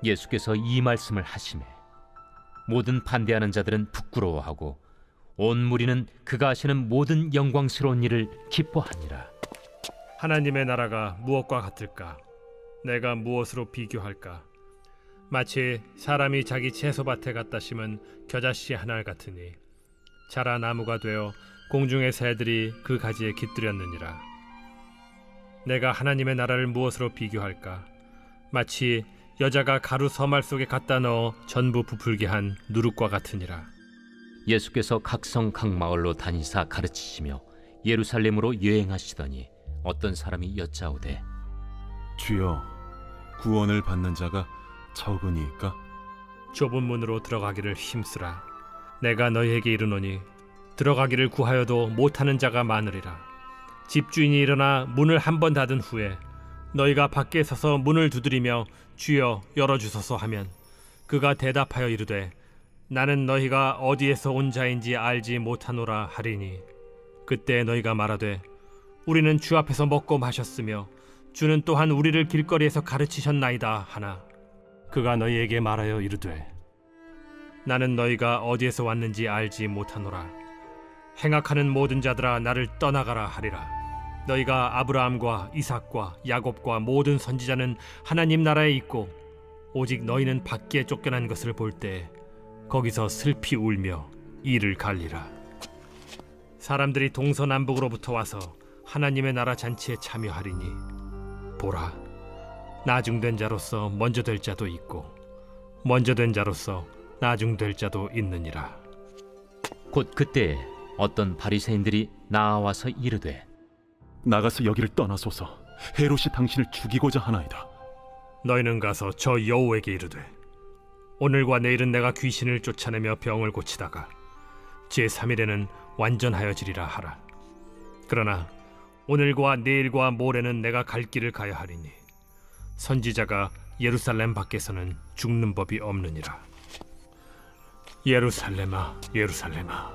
Speaker 2: 예수께서 이 말씀을 하시매 모든 반대하는 자들은 부끄러워하고 온 무리는 그가 하시는 모든 영광스러운 일을 기뻐하니라.
Speaker 3: 하나님의 나라가 무엇과 같을까? 내가 무엇으로 비교할까? 마치 사람이 자기 채소밭에 갖다 심은 겨자씨 한 알 같으니 자라 나무가 되어 공중의 새들이 그 가지에 깃들였느니라. 내가 하나님의 나라를 무엇으로 비교할까? 마치 여자가 가루 서말 속에 갖다 넣어 전부 부풀게 한 누룩과 같으니라.
Speaker 2: 예수께서 각성 각 마을로 다니사 가르치시며 예루살렘으로 여행하시더니 어떤 사람이 여짜오되
Speaker 8: 주여, 구원을 받는 자가 적으니까?
Speaker 3: 좁은 문으로 들어가기를 힘쓰라. 내가 너희에게 이르노니 들어가기를 구하여도 못하는 자가 많으리라. 집주인이 일어나 문을 한 번 닫은 후에 너희가 밖에 서서 문을 두드리며 주여 열어주소서 하면 그가 대답하여 이르되 나는 너희가 어디에서 온 자인지 알지 못하노라 하리니 그때 너희가 말하되 우리는 주 앞에서 먹고 마셨으며 주는 또한 우리를 길거리에서 가르치셨나이다 하나 그가 너희에게 말하여 이르되 나는 너희가 어디에서 왔는지 알지 못하노라. 행악하는 모든 자들아 나를 떠나가라 하리라. 너희가 아브라함과 이삭과 야곱과 모든 선지자는 하나님 나라에 있고 오직 너희는 밖에 쫓겨난 것을 볼 때 거기서 슬피 울며 이를 갈리라. 사람들이 동서남북으로부터 와서 하나님의 나라 잔치에 참여하리니 보라 나중된 자로서 먼저 될 자도 있고 먼저 된 자로서 나중될 자도 있느니라.
Speaker 2: 곧 그때 어떤 바리새인들이 나와서 이르되
Speaker 8: 나가서 여기를 떠나소서. 헤롯이 당신을 죽이고자 하나이다.
Speaker 3: 너희는 가서 저 여호에게 이르되 오늘과 내일은 내가 귀신을 쫓아내며 병을 고치다가 제3일에는 완전하여지리라 하라. 그러나 오늘과 내일과 모레는 내가 갈 길을 가야 하리니 선지자가 예루살렘 밖에서는 죽는 법이 없느니라. 예루살렘아 예루살렘아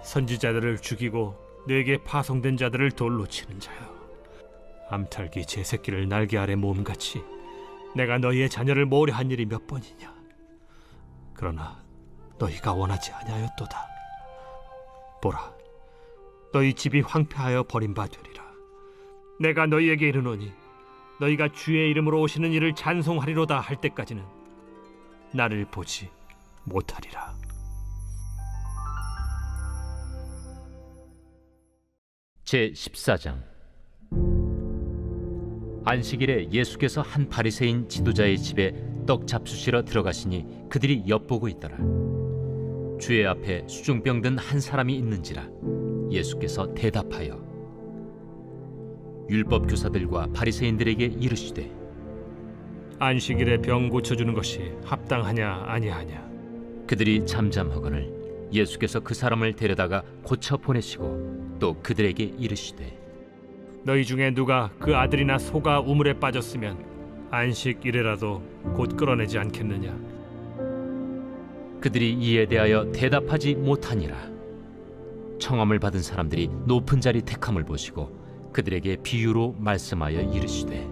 Speaker 3: 선지자들을 죽이고 내게 파송된 자들을 돌로 치는 자여 암탉이 제 새끼를 날개 아래 모음같이 내가 너희의 자녀를 모려한 일이 몇 번이냐. 그러나 너희가 원하지 아니하였도다. 보라 너희 집이 황폐하여 버림받으리라. 내가 너희에게 이르노니 너희가 주의 이름으로 오시는 이를 찬송하리로다 할 때까지는 나를 보지 못하리라.
Speaker 2: 제14장. 안식일에 예수께서 한 바리새인 지도자의 집에 떡 잡수시러 들어가시니 그들이 엿보고 있더라. 주의 앞에 수중병 든 한 사람이 있는지라. 예수께서 대답하여 율법 교사들과 바리새인들에게 이르시되
Speaker 3: 안식일에 병 고쳐주는 것이 합당하냐 아니하냐.
Speaker 2: 그들이 잠잠하거늘 예수께서 그 사람을 데려다가 고쳐 보내시고 또 그들에게 이르시되
Speaker 3: 너희 중에 누가 그 아들이나 소가 우물에 빠졌으면 안식일에라도 곧 끌어내지 않겠느냐?
Speaker 2: 그들이 이에 대하여 대답하지 못하니라. 청함을 받은 사람들이 높은 자리 택함을 보시고 그들에게 비유로 말씀하여 이르시되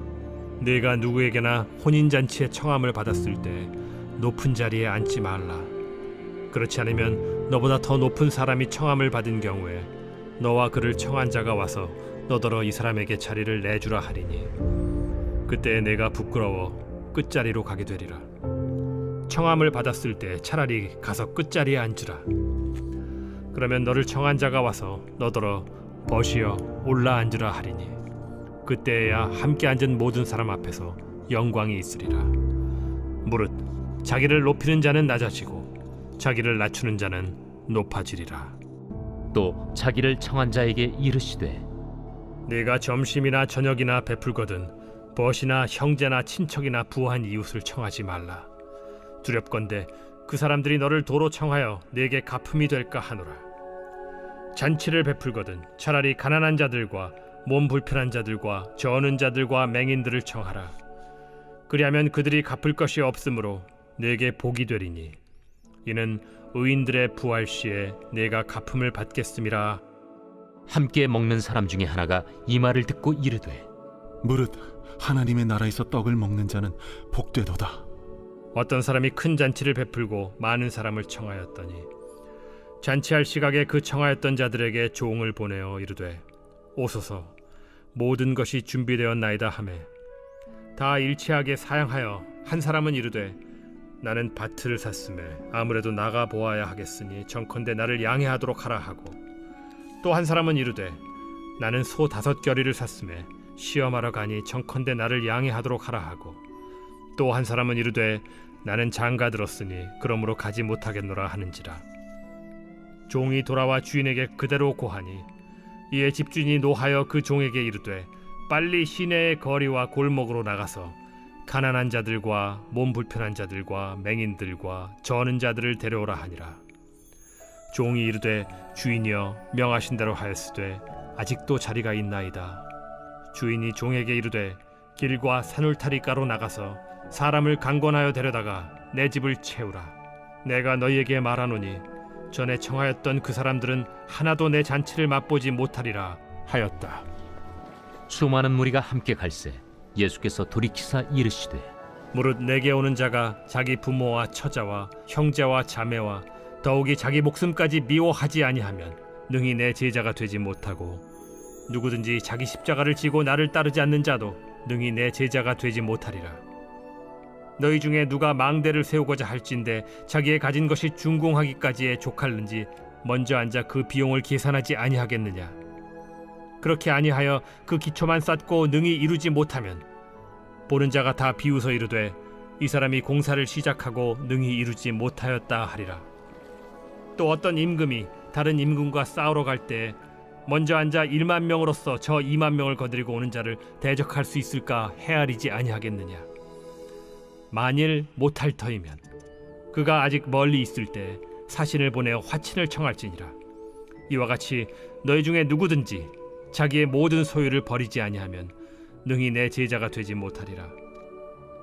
Speaker 3: 네가 누구에게나 혼인잔치에 청함을 받았을 때 높은 자리에 앉지 말라. 그렇지 않으면 너보다 더 높은 사람이 청함을 받은 경우에 너와 그를 청한 자가 와서 너더러 이 사람에게 자리를 내주라 하리니 그때 내가 부끄러워 끝자리로 가게 되리라. 청함을 받았을 때 차라리 가서 끝자리에 앉으라. 그러면 너를 청한 자가 와서 너더러 벗이여 올라 앉으라 하리니 그때야 함께 앉은 모든 사람 앞에서 영광이 있으리라. 무릇 자기를 높이는 자는 낮아지고 자기를 낮추는 자는 높아지리라.
Speaker 2: 또 자기를 청한 자에게 이르시되
Speaker 3: 네가 점심이나 저녁이나 베풀거든 벗이나 형제나 친척이나 부한 이웃을 청하지 말라. 두렵건대 그 사람들이 너를 도로 청하여 네게 갚음이 될까 하노라. 잔치를 베풀거든 차라리 가난한 자들과 몸 불편한 자들과 저는 자들과 맹인들을 청하라. 그리하면 그들이 갚을 것이 없으므로 네게 복이 되리니 이는 의인들의 부활 시에 네가 갚음을 받겠음이라.
Speaker 2: 함께 먹는 사람 중에 하나가 이 말을 듣고 이르되
Speaker 8: 무릇 하나님의 나라에서 떡을 먹는 자는 복되도다.
Speaker 3: 어떤 사람이 큰 잔치를 베풀고 많은 사람을 청하였더니 잔치할 시각에 그 청하였던 자들에게 종을 보내어 이르되 오소서 모든 것이 준비되었나이다 하매 다 일치하게 사양하여 한 사람은 이르되 나는 밭을 샀음에 아무래도 나가 보아야 하겠으니 정컨대 나를 양해하도록 하라 하고 또 한 사람은 이르되 나는 소 5겨리를 샀음에 시험하러 가니 정컨대 나를 양해하도록 하라 하고 또 한 사람은 이르되 나는 장가 들었으니 그러므로 가지 못하겠노라 하는지라. 종이 돌아와 주인에게 그대로 고하니 이에 집주인이 노하여 그 종에게 이르되 빨리 시내의 거리와 골목으로 나가서 가난한 자들과 몸 불편한 자들과 맹인들과 저는 자들을 데려오라 하니라. 종이 이르되 주인이여 명하신 대로 하였으되 아직도 자리가 있나이다. 주인이 종에게 이르되 길과 산울타리가로 나가서 사람을 강권하여 데려다가 내 집을 채우라. 내가 너희에게 말하노니 전에 청하였던 그 사람들은 하나도 내 잔치를 맛보지 못하리라 하였다.
Speaker 2: 수많은 무리가 함께 갈새 예수께서 돌이키사 이르시되
Speaker 3: 무릇 내게 오는 자가 자기 부모와 처자와 형제와 자매와 더욱이 자기 목숨까지 미워하지 아니하면 능히 내 제자가 되지 못하고 누구든지 자기 십자가를 지고 나를 따르지 않는 자도 능히 내 제자가 되지 못하리라. 너희 중에 누가 망대를 세우고자 할진대 자기의 가진 것이 준공하기까지에 족할는지 먼저 앉아 그 비용을 계산하지 아니하겠느냐. 그렇게 아니하여 그 기초만 쌓고 능히 이루지 못하면 보는 자가 다 비웃어 이르되 이 사람이 공사를 시작하고 능히 이루지 못하였다 하리라. 또 어떤 임금이 다른 임금과 싸우러 갈 때 먼저 앉아 1만 명으로서 저 2만 명을 거느리고 오는 자를 대적할 수 있을까 헤아리지 아니하겠느냐. 만일 못할 터이면 그가 아직 멀리 있을 때 사신을 보내어 화친을 청할지니라. 이와 같이 너희 중에 누구든지 자기의 모든 소유를 버리지 아니하면 능히 내 제자가 되지 못하리라.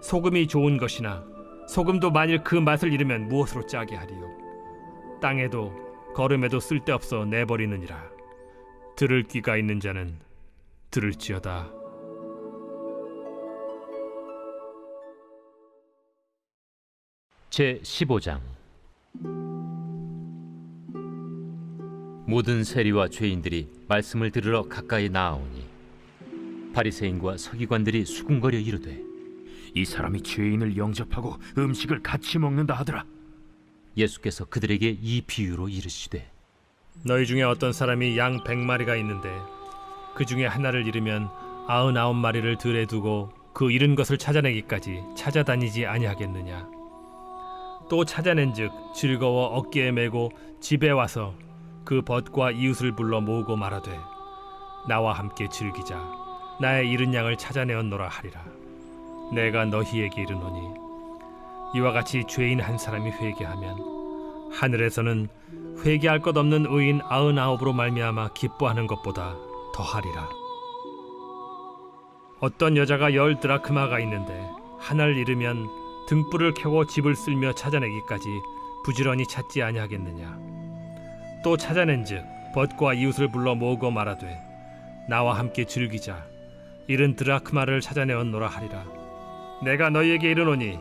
Speaker 3: 소금이 좋은 것이나 소금도 만일 그 맛을 잃으면 무엇으로 짜게 하리요. 땅에도 거름에도 쓸데없어 내버리느니라. 들을 귀가 있는 자는 들을지어다.
Speaker 2: 제15장 모든 세리와 죄인들이 말씀을 들으러 가까이 나아오니 바리새인과 서기관들이 수군거려 이르되
Speaker 4: 이 사람이 죄인을 영접하고 음식을 같이 먹는다 하더라.
Speaker 2: 예수께서 그들에게 이 비유로 이르시되
Speaker 3: 너희 중에 어떤 사람이 양 100마리가 있는데 그 중에 하나를 잃으면 99마리를 들에 두고 그 잃은 것을 찾아내기까지 찾아다니지 아니하겠느냐. 또 찾아낸즉 즐거워 어깨에 메고 집에 와서 그 벗과 이웃을 불러 모으고 말하되 나와 함께 즐기자. 나의 잃은 양을 찾아내었노라 하리라. 내가 너희에게 이르노니 이와 같이 죄인 한 사람이 회개하면 하늘에서는 회개할 것 없는 의인 99으로 말미암아 기뻐하는 것보다 더하리라. 어떤 여자가 10 드라크마가 있는데 하늘 이르면 등불을 켜고 집을 쓸며 찾아내기까지 부지런히 찾지 아니하겠느냐. 또 찾아낸즉 벗과 이웃을 불러 모으고 말하되 나와 함께 즐기자. 이른 드라크마를 찾아내었노라 하리라. 내가 너희에게 이르노니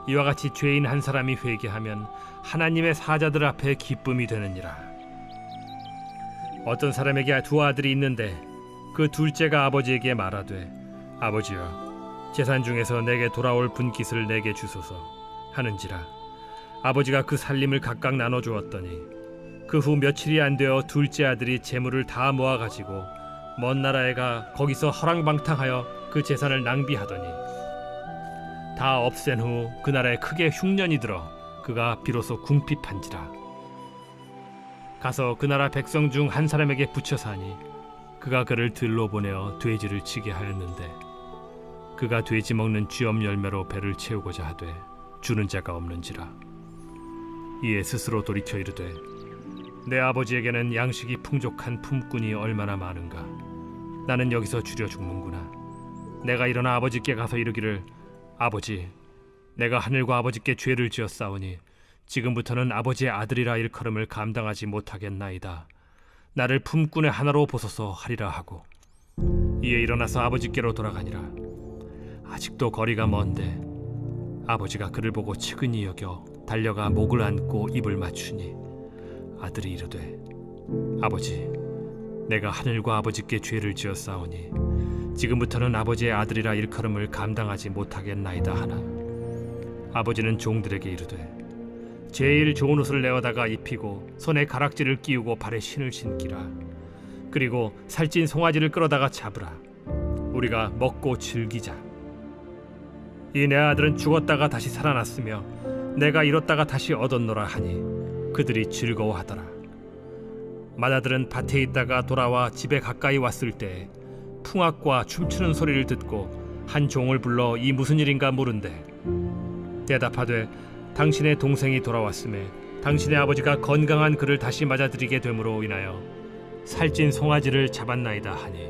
Speaker 3: 이와 같이 죄인 한 사람이 회개하면 하나님의 사자들 앞에 기쁨이 되느니라. 어떤 사람에게 두 아들이 있는데 그 둘째가 아버지에게 말하되 아버지여 재산 중에서 내게 돌아올 분깃을 내게 주소서 하는지라. 아버지가 그 살림을 각각 나눠 주었더니 그 후 며칠이 안 되어 둘째 아들이 재물을 다 모아 가지고 먼 나라에 가 거기서 허랑방탕하여 그 재산을 낭비하더니 다 없앤 후 그 나라에 크게 흉년이 들어 그가 비로소 궁핍한지라. 가서 그 나라 백성 중 한 사람에게 붙여 사니 그가 그를 들로 보내어 돼지를 치게 하였는데 그가 돼지 먹는 쥐엄 열매로 배를 채우고자 하되 주는 자가 없는지라. 이에 스스로 돌이켜 이르되 내 아버지에게는 양식이 풍족한 품꾼이 얼마나 많은가. 나는 여기서 줄여 죽는구나. 내가 일어나 아버지께 가서 이르기를 아버지, 내가 하늘과 아버지께 죄를 지었사오니 지금부터는 아버지의 아들이라 일컬음을 감당하지 못하겠나이다. 나를 품꾼의 하나로 보소서 하리라 하고 이에 일어나서 아버지께로 돌아가니라. 아직도 거리가 먼데 아버지가 그를 보고 측은히 여겨 달려가 목을 안고 입을 맞추니 아들이 이르되 아버지, 내가 하늘과 아버지께 죄를 지었사오니 지금부터는 아버지의 아들이라 일컬음을 감당하지 못하겠나이다 하나 아버지는 종들에게 이르되 제일 좋은 옷을 내어다가 입히고 손에 가락지를 끼우고 발에 신을 신기라. 그리고 살찐 송아지를 끌어다가 잡으라. 우리가 먹고 즐기자. 이 내 아들은 죽었다가 다시 살아났으며 내가 잃었다가 다시 얻었노라 하니 그들이 즐거워하더라. 맏아들은 밭에 있다가 돌아와 집에 가까이 왔을 때 풍악과 춤추는 소리를 듣고 한 종을 불러 이 무슨 일인가 물은데 대답하되 당신의 동생이 돌아왔음에 당신의 아버지가 건강한 그를 다시 맞아들이게 됨으로 인하여 살찐 송아지를 잡았나이다 하니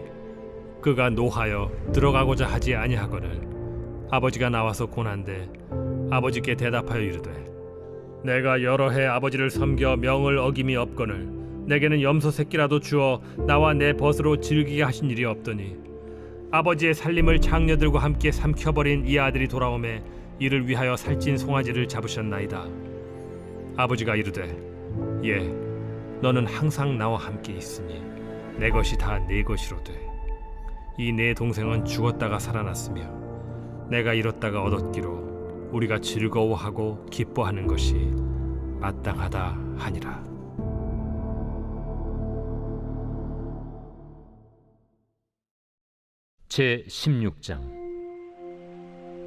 Speaker 3: 그가 노하여 들어가고자 하지 아니하거늘 아버지가 나와서 고난데 아버지께 대답하여 이르되 내가 여러 해 아버지를 섬겨 명을 어김이 없거늘 내게는 염소 새끼라도 주어 나와 내 벗으로 즐기게 하신 일이 없더니 아버지의 살림을 장녀들과 함께 삼켜버린 이 아들이 돌아오매 이를 위하여 살찐 송아지를 잡으셨나이다. 아버지가 이르되 예, 너는 항상 나와 함께 있으니 내 것이 다 네 것이로되 이 내 동생은 죽었다가 살아났으며 내가 잃었다가 얻었기로 우리가 즐거워하고 기뻐하는 것이 마땅하다 하니라.
Speaker 2: 제 16장.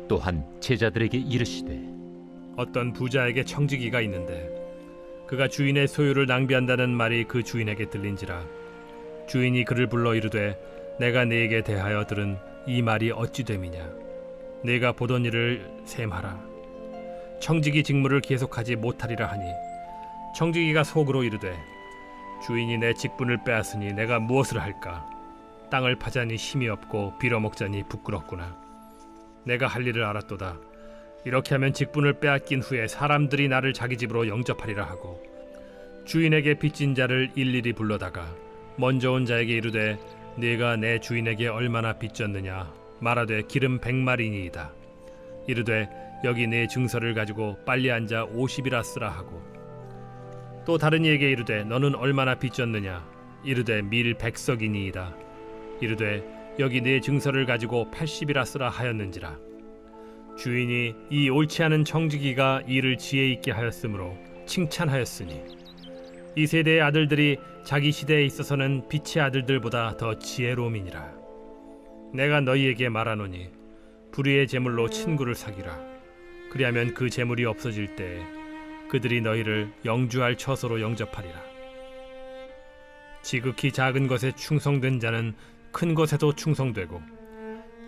Speaker 2: 또한 제자들에게 이르시되
Speaker 3: 어떤 부자에게 청지기가 있는데 그가 주인의 소유를 낭비한다는 말이 그 주인에게 들린지라. 주인이 그를 불러 이르되 내가 네게 대하여 들은 이 말이 어찌 됨이냐. 네가 보던 일을 셈하라. 청지기 직무를 계속하지 못하리라 하니 청지기가 속으로 이르되 주인이 내 직분을 빼앗으니 내가 무엇을 할까. 땅을 파자니 힘이 없고 빌어먹자니 부끄럽구나. 내가 할 일을 알았도다. 이렇게 하면 직분을 빼앗긴 후에 사람들이 나를 자기 집으로 영접하리라 하고 주인에게 빚진 자를 일일이 불러다가 먼저 온 자에게 이르되 네가 내 주인에게 얼마나 빚졌느냐 말하되 기름 100마리니이다. 이르되 여기 네 증서를 가지고 빨리 앉아 50이라 쓰라 하고 또 다른 이에게 이르되 너는 얼마나 빚졌느냐 이르되 밀 100석이니이다. 이르되 여기 네 증서를 가지고 80이라 쓰라 하였는지라. 주인이 이 옳지 않은 청지기가 일을 지혜 있게 하였으므로 칭찬하였으니 이 세대의 아들들이 자기 시대에 있어서는 빛의 아들들보다 더 지혜로움이니라. 내가 너희에게 말하노니 불의의 재물로 친구를 사귀라. 그리하면 그 재물이 없어질 때에 그들이 너희를 영주할 처소로 영접하리라. 지극히 작은 것에 충성된 자는 큰 것에도 충성되고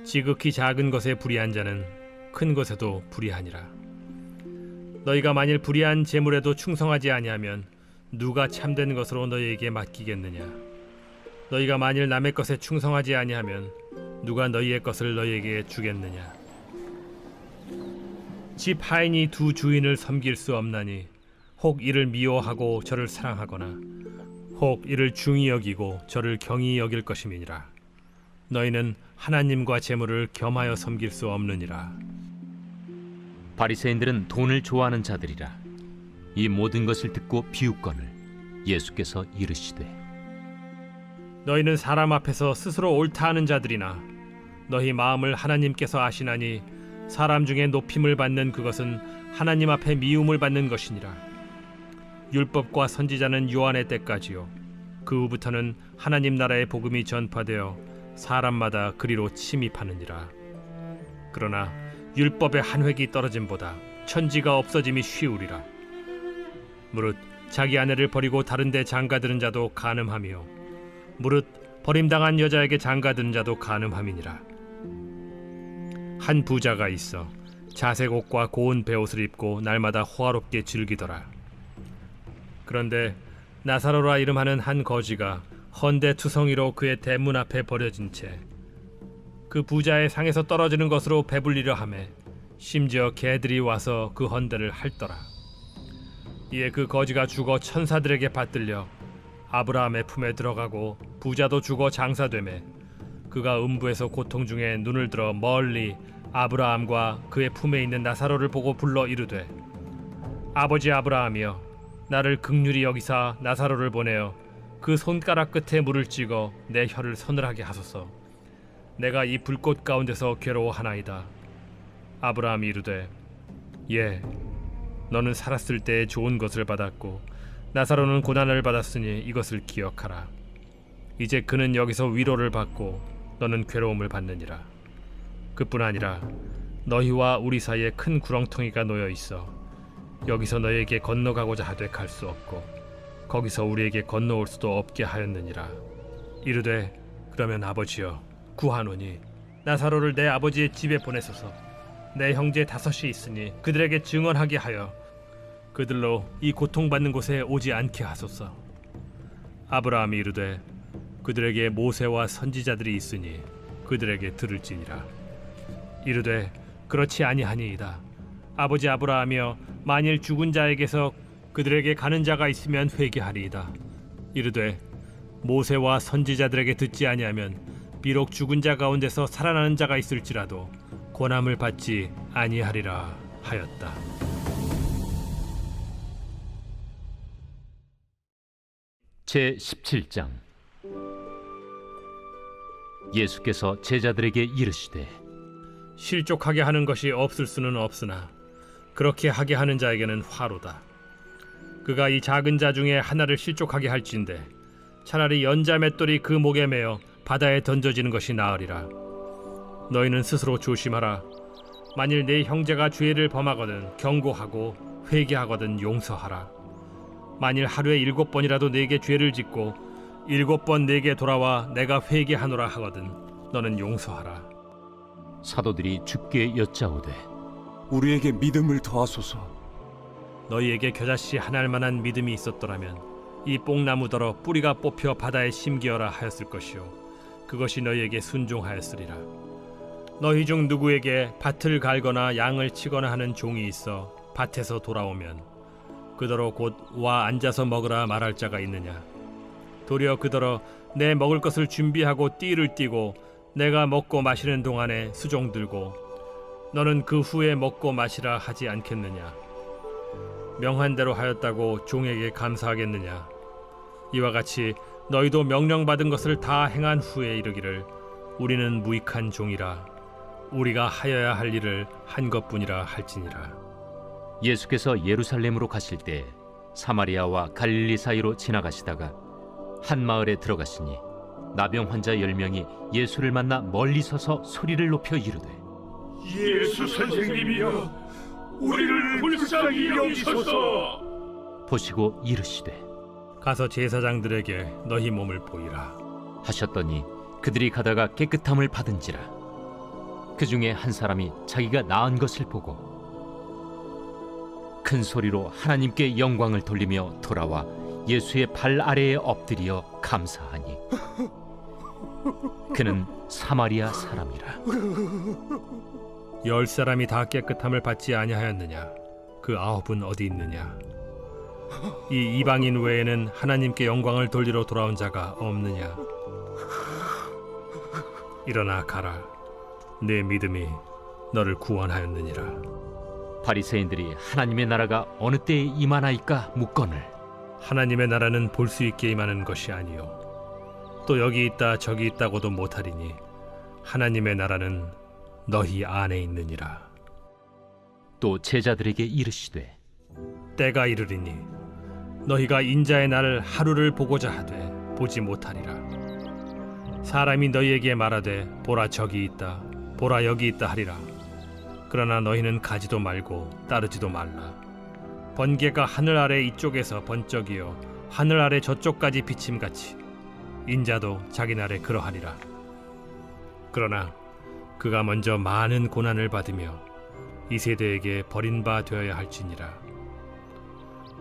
Speaker 3: 지극히 작은 것에 불의한 자는 큰 것에도 불의하니라. 너희가 만일 불의한 재물에도 충성하지 아니하면 누가 참된 것으로 너희에게 맡기겠느냐. 너희가 만일 남의 것에 충성하지 아니하면 누가 너희의 것을 너희에게 주겠느냐. 집 하인이 두 주인을 섬길 수 없나니 혹 이를 미워하고 저를 사랑하거나 혹 이를 중히 여기고 저를 경히 여길 것임이니라. 너희는 하나님과 재물을 겸하여 섬길 수 없느니라.
Speaker 2: 바리새인들은 돈을 좋아하는 자들이라. 이 모든 것을 듣고 비웃거늘 예수께서 이르시되
Speaker 3: 너희는 사람 앞에서 스스로 옳다 하는 자들이나 너희 마음을 하나님께서 아시나니 사람 중에 높임을 받는 그것은 하나님 앞에 미움을 받는 것이니라. 율법과 선지자는 요한의 때까지요 그 후부터는 하나님 나라의 복음이 전파되어 사람마다 그리로 침입하느니라. 그러나 율법의 한 획이 떨어짐보다 천지가 없어짐이 쉬우리라. 무릇 자기 아내를 버리고 다른 데 장가드는 자도 간음하며 무릇 버림당한 여자에게 장가드는 자도 간음함이니라. 한 부자가 있어 자색 옷과 고운 베옷을 입고 날마다 호화롭게 즐기더라. 그런데 나사로라 이름하는 한 거지가 헌데 투성이로 그의 대문 앞에 버려진 채 그 부자의 상에서 떨어지는 것으로 배불리려 하매 심지어 개들이 와서 그 헌데를 핥더라. 이에 그 거지가 죽어 천사들에게 받들려 아브라함의 품에 들어가고 부자도 죽어 장사되매 그가 음부에서 고통 중에 눈을 들어 멀리 아브라함과 그의 품에 있는 나사로를 보고 불러 이르되 아버지 아브라함이여 나를 긍휼히 여기사 나사로를 보내어 그 손가락 끝에 물을 찍어 내 혀를 서늘하게 하소서. 내가 이 불꽃 가운데서 괴로워하나이다. 아브라함이 이르되 예 너는 살았을 때에 좋은 것을 받았고 나사로는 고난을 받았으니 이것을 기억하라. 이제 그는 여기서 위로를 받고 너는 괴로움을 받느니라. 그뿐 아니라 너희와 우리 사이에 큰 구렁텅이가 놓여 있어 여기서 너희에게 건너가고자 하되 갈 수 없고 거기서 우리에게 건너올 수도 없게 하였느니라. 이르되 그러면 아버지여 구하노니 나사로를 내 아버지의 집에 보내소서. 내 형제 5이 있으니 그들에게 증언하게 하여 그들로 이 고통받는 곳에 오지 않게 하소서. 아브라함이 이르되 그들에게 모세와 선지자들이 있으니 그들에게 들을지니라. 이르되 그렇지 아니하니이다. 아버지 아브라함이여 만일 죽은 자에게서 그들에게 가는 자가 있으면 회개하리이다. 이르되 모세와 선지자들에게 듣지 아니하면 비록 죽은 자 가운데서 살아나는 자가 있을지라도 고난을 받지 아니하리라 하였다.
Speaker 2: 제 17장. 예수께서 제자들에게 이르시되
Speaker 3: 실족하게 하는 것이 없을 수는 없으나 그렇게 하게 하는 자에게는 화로다. 그가 이 작은 자 중에 하나를 실족하게 할진대 차라리 연자 맷돌이 그 목에 매어 바다에 던져지는 것이 나으리라. 너희는 스스로 조심하라. 만일 네 형제가 죄를 범하거든 경고하고 회개하거든 용서하라. 만일 하루에 7번이라도 네게 죄를 짓고 7번 네게 돌아와 내가 회개하노라 하거든 너는 용서하라.
Speaker 2: 사도들이 주께 여짜오되
Speaker 7: 우리에게 믿음을 더하소서.
Speaker 3: 너희에게 겨자씨 하나할 만한 믿음이 있었더라면 이 뽕나무더러 뿌리가 뽑혀 바다에 심기어라 하였을 것이요 그것이 너희에게 순종하였으리라. 너희 중 누구에게 밭을 갈거나 양을 치거나 하는 종이 있어 밭에서 돌아오면 그더러 곧 와 앉아서 먹으라 말할 자가 있느냐. 도리어 그더러 내 먹을 것을 준비하고 띠를 띠고 내가 먹고 마시는 동안에 수종 들고 너는 그 후에 먹고 마시라 하지 않겠느냐. 명한 대로 하였다고 종에게 감사하겠느냐. 이와 같이 너희도 명령받은 것을 다 행한 후에 이르기를 우리는 무익한 종이라 우리가 하여야 할 일을 한 것뿐이라 할지니라.
Speaker 2: 예수께서 예루살렘으로 가실 때 사마리아와 갈릴리 사이로 지나가시다가 한 마을에 들어가시니 나병 환자 10명이 예수를 만나 멀리 서서 소리를 높여 이르되
Speaker 4: 예수 선생님이여 우리를 불쌍히 여기소서.
Speaker 2: 보시고 이르시되
Speaker 3: 가서 제사장들에게 너희 몸을 보이라
Speaker 2: 하셨더니 그들이 가다가 깨끗함을 받은지라. 그 중에 한 사람이 자기가 나은 것을 보고 큰 소리로 하나님께 영광을 돌리며 돌아와 예수의 발 아래에 엎드려 감사하니 그는 사마리아 사람이라.
Speaker 3: 10사람이 다 깨끗함을 받지 아니하였느냐? 그 9은 어디 있느냐? 이 이방인 외에는 하나님께 영광을 돌리러 돌아온 자가 없느냐? 일어나 가라. 내 믿음이 너를 구원하였느니라.
Speaker 2: 바리새인들이 하나님의 나라가 어느 때에 임하나이까 묻거늘
Speaker 3: 하나님의 나라는 볼 수 있게 임하는 것이 아니요 또 여기 있다 저기 있다고도 못하리니 하나님의 나라는 너희 안에 있느니라.
Speaker 2: 또 제자들에게 이르시되
Speaker 3: 때가 이르리니 너희가 인자의 날을 하루를 보고자 하되 보지 못하리라. 사람이 너희에게 말하되 보라 저기 있다 보라 여기 있다 하리라. 그러나 너희는 가지도 말고 따르지도 말라. 번개가 하늘 아래 이쪽에서 번쩍이어 하늘 아래 저쪽까지 비침같이 인자도 자기 날에 그러하리라. 그러나 그가 먼저 많은 고난을 받으며 이 세대에게 버린 바 되어야 할지니라.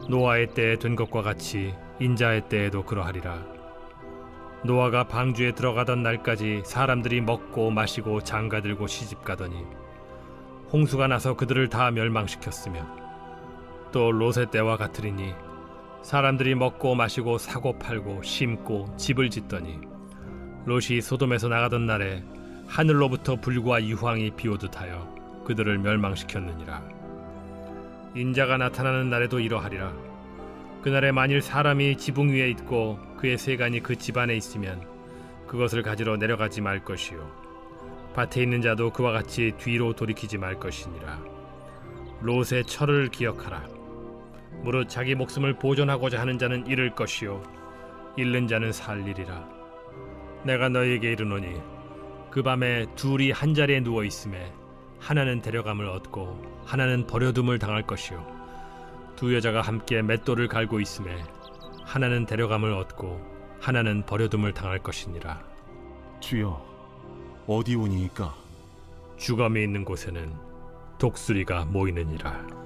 Speaker 3: 노아의 때에 된 것과 같이 인자의 때에도 그러하리라. 노아가 방주에 들어가던 날까지 사람들이 먹고 마시고 장가들고 시집가더니 홍수가 나서 그들을 다 멸망시켰으며 또 롯의 때와 같으리니 사람들이 먹고 마시고 사고 팔고 심고 집을 짓더니 롯이 소돔에서 나가던 날에 하늘로부터 불과 유황이 비오듯 하여 그들을 멸망시켰느니라. 인자가 나타나는 날에도 이러하리라. 그날에 만일 사람이 지붕 위에 있고 그의 세간이 그 집 안에 있으면 그것을 가지러 내려가지 말 것이요 밭에 있는 자도 그와 같이 뒤로 돌이키지 말 것이니라. 롯의 철을 기억하라. 무릇 자기 목숨을 보존하고자 하는 자는 잃을 것이요 잃는 자는 살리리라. 내가 너희에게 이르노니 그 밤에 둘이 한 자리에 누워 있음에 하나는 데려감을 얻고 하나는 버려둠을 당할 것이요 두 여자가 함께 맷돌을 갈고 있음에 하나는 데려감을 얻고 하나는 버려둠을 당할 것이니라.
Speaker 8: 주여, 어디 오니이까?
Speaker 3: 주검이 있는 곳에는 독수리가 모이느니라.